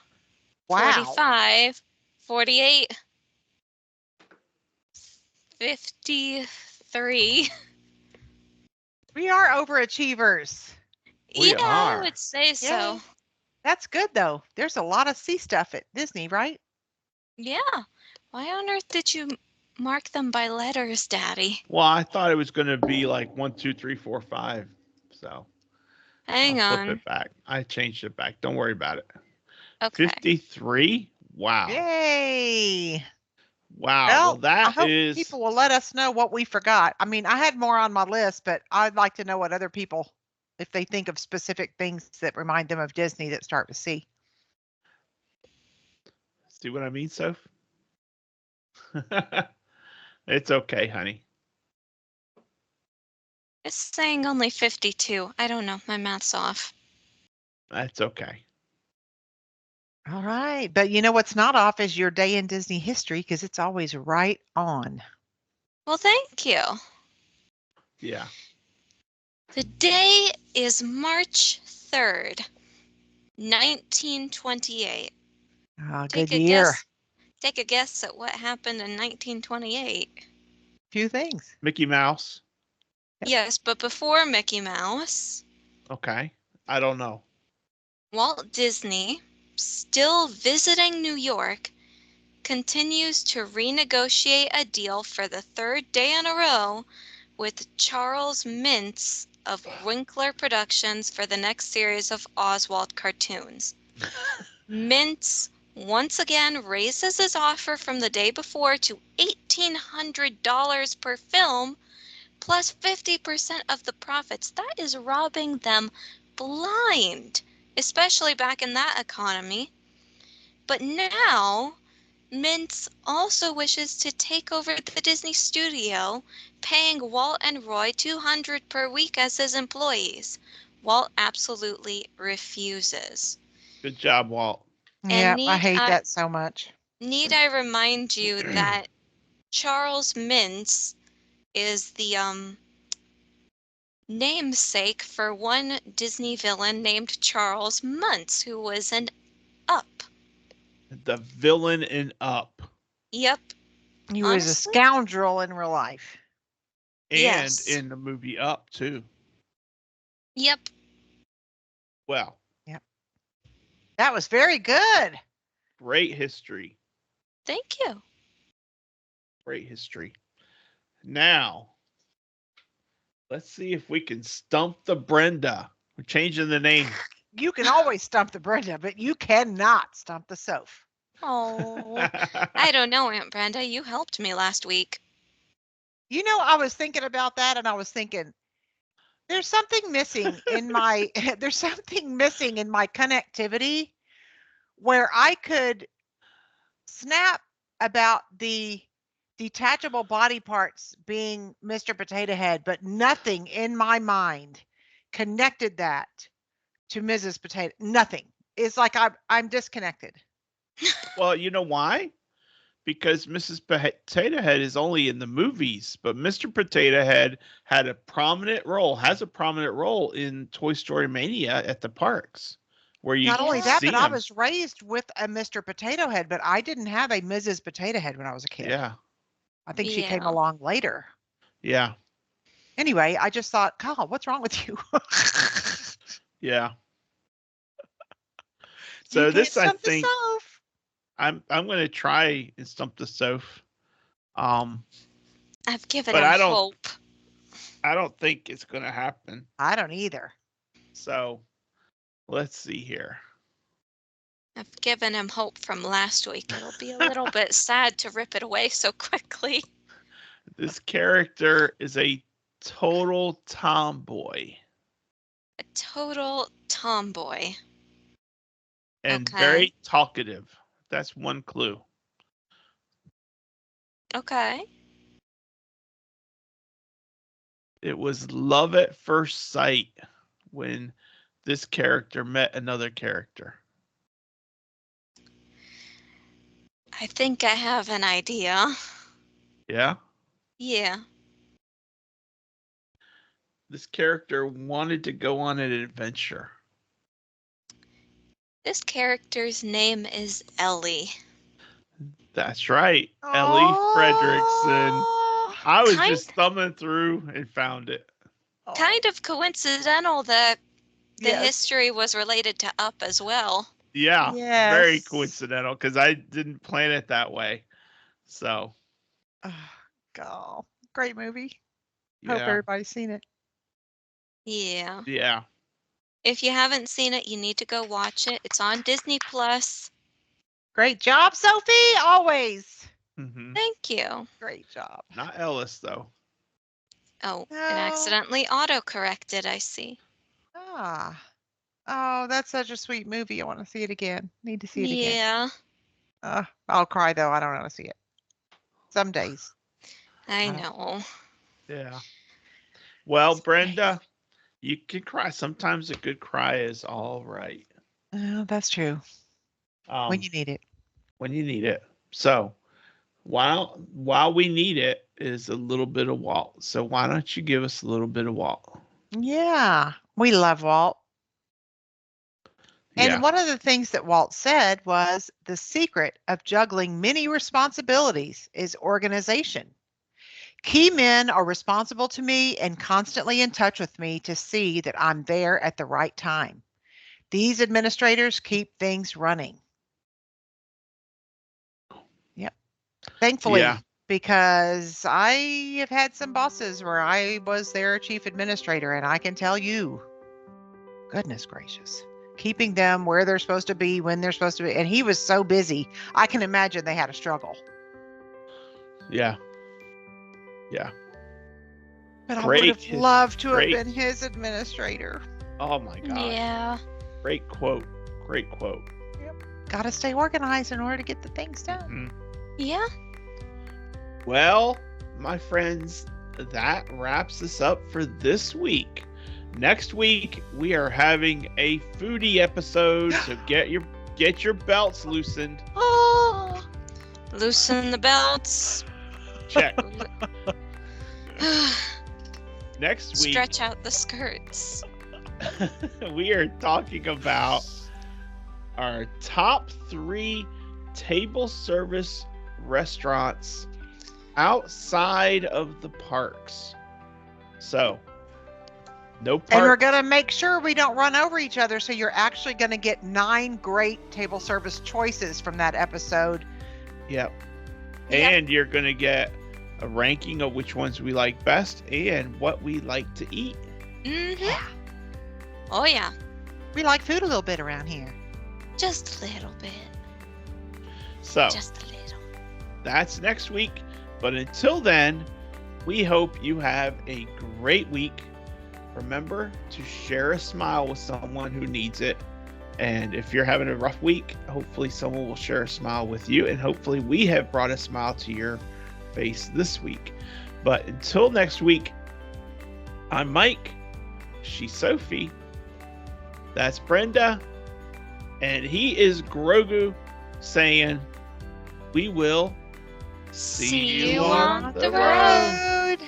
Wow. 45, 48, 53. We are overachievers. We Yeah, I are. would say so. Yay. That's good though. There's a lot of sea stuff at Disney, right? Yeah. Why on earth did you mark them by letters, Daddy? Well, I thought it was going to be like 1, 2, 3, 4, 5. So Hang I'll flip on. it back. I changed it back. Don't worry about it. Okay. 53. Wow. Yay. Wow. Well, Well, I that hope is. people will let us know what we forgot. I mean, I had more on my list, but I'd like to know what other people, if they think of specific things that remind them of Disney that start with C. See what I mean, Soph? It's okay, honey. It's saying only 52. I don't know. My math's off. That's okay. All right. But you know what's not off is your day in Disney history because it's always right on. Well, thank you. Yeah. The day is March 3rd, 1928. Oh, Take good a year. guess. Take a guess at what happened in 1928. Few things. Mickey Mouse. Yep. Yes, but before Mickey Mouse, Okay. I don't know. Walt Disney, still visiting New York, continues to renegotiate a deal for the third day in a row with Charles Mintz of Winkler Productions for the next series of Oswald cartoons. Mintz once again raises his offer from the day before to $1,800 per film, plus 50% of the profits. That is robbing them blind, especially back in that economy. But now, Mintz also wishes to take over the Disney studio, paying Walt and Roy $200 per week as his employees. Walt absolutely refuses. Good job, Walt. Yeah, And I hate that so much. need I remind you that Charles Mintz is the namesake for one Disney villain named Charles Muntz, who was an Up. The villain in Up. Yep. He was a Honestly? scoundrel in real life. And Yes. in the movie Up, too. Yep. Well. Yep. That was very good. Great history. Thank you. Great history. Now, let's see if we can stump the Brenda. We're changing the name. You can always stump the Brenda, but you cannot stump the Soph. Oh, I don't know, Aunt Brenda. You helped me last week. You know, I was thinking about that, and I was thinking, there's something missing in my there's something missing in my connectivity where I could snap about the detachable body parts being Mr. Potato Head, but nothing in my mind connected that to Mrs. Potato. Nothing. It's like I'm disconnected. Well, you know why? Because Mrs. Potato Head is only in the movies, but Mr. Potato Head has a prominent role in Toy Story Mania at the parks, where you Not only that, see but I him. was raised with a Mr. Potato Head, but I didn't have a Mrs. Potato Head when I was a kid. Yeah, I think she came Yeah. along later. yeah, Anyway, I just thought, Kyle, what's wrong with you? yeah. You So this, can't I stump the think, Soph. I'm going to try and stump the Soph. I've given But him I don't- hope. I don't think it's going to happen. I don't either. So let's see here. I've given him hope from last week. It'll be a little bit sad to rip it away so quickly. This character is a total tomboy A total tomboy. and Okay. very talkative. That's one clue. Okay. It was love at first sight when this character met another character. I think I have an idea. Yeah? Yeah. This character wanted to go on an adventure. This character's name is Ellie. That's right. Ellie Fredrickson. Oh, I was Kind- just thumbing through and found it. Kind of coincidental that the yes. history was related to Up as well. Yeah, very Yes. coincidental because I didn't plan it that way. So, Oh, God. Great movie. Hope yeah, everybody's seen it. Yeah. yeah. If you haven't seen it, you need to go watch it. It's on Disney Plus. Great job, Sophie. Always. Hmm. Thank you. Great job. Not Ellis though. Oh, No. it accidentally auto-corrected, I see. Ah. Oh, that's such a sweet movie. I want to see it again. Need to see it again. Yeah, I'll cry though. I don't want to see it. Some days. I Uh, know. Yeah. Well, It's Brenda, you can cry. Sometimes a good cry is all right. Oh, that's true. When you need it. When you need it. So, while we need it is a little bit of Walt. So why don't you give us a little bit of Walt? Yeah. We love Walt. Yeah. And one of the things that Walt said was the secret of juggling many responsibilities is organization. Key men are responsible to me and constantly in touch with me to see that I'm there at the right time. These administrators keep things running. Yep. Thankfully, Yeah. because I have had some bosses where I was their chief administrator, and I can tell you, goodness gracious, keeping them where they're supposed to be, when they're supposed to be. And he was so busy, I can imagine they had a struggle. Yeah. Yeah. But I Great would have loved to great. have been his administrator. Oh my God. Yeah. Great quote. Great quote. Got to stay organized in order to get the things done. Yeah. Well, my friends, that wraps us up for this week. Next week we are having a foodie episode, so get your belts loosened. Oh, loosen the belts. Check. Next week Stretch out the skirts. we are talking about our top 3 table service restaurants outside of the parks. So No parts. And we're going to make sure we don't run over each other. So you're actually going to get 9 great table service choices from that episode. Yep. And you're going to get a ranking of which ones we like best and what we like to eat. Mm-hmm. Yeah. Oh, yeah. We like food a little bit around here. Just a little bit. So Just a little. that's next week. But until then, we hope you have a great week. Remember to share a smile with someone who needs it. And if you're having a rough week, hopefully someone will share a smile with you. And hopefully we have brought a smile to your face this week. But until next week, I'm Mike. She's Sophie. That's Brenda. And he is Grogu saying, we will see you on the road.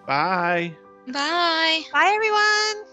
Bye. Bye. Bye, everyone.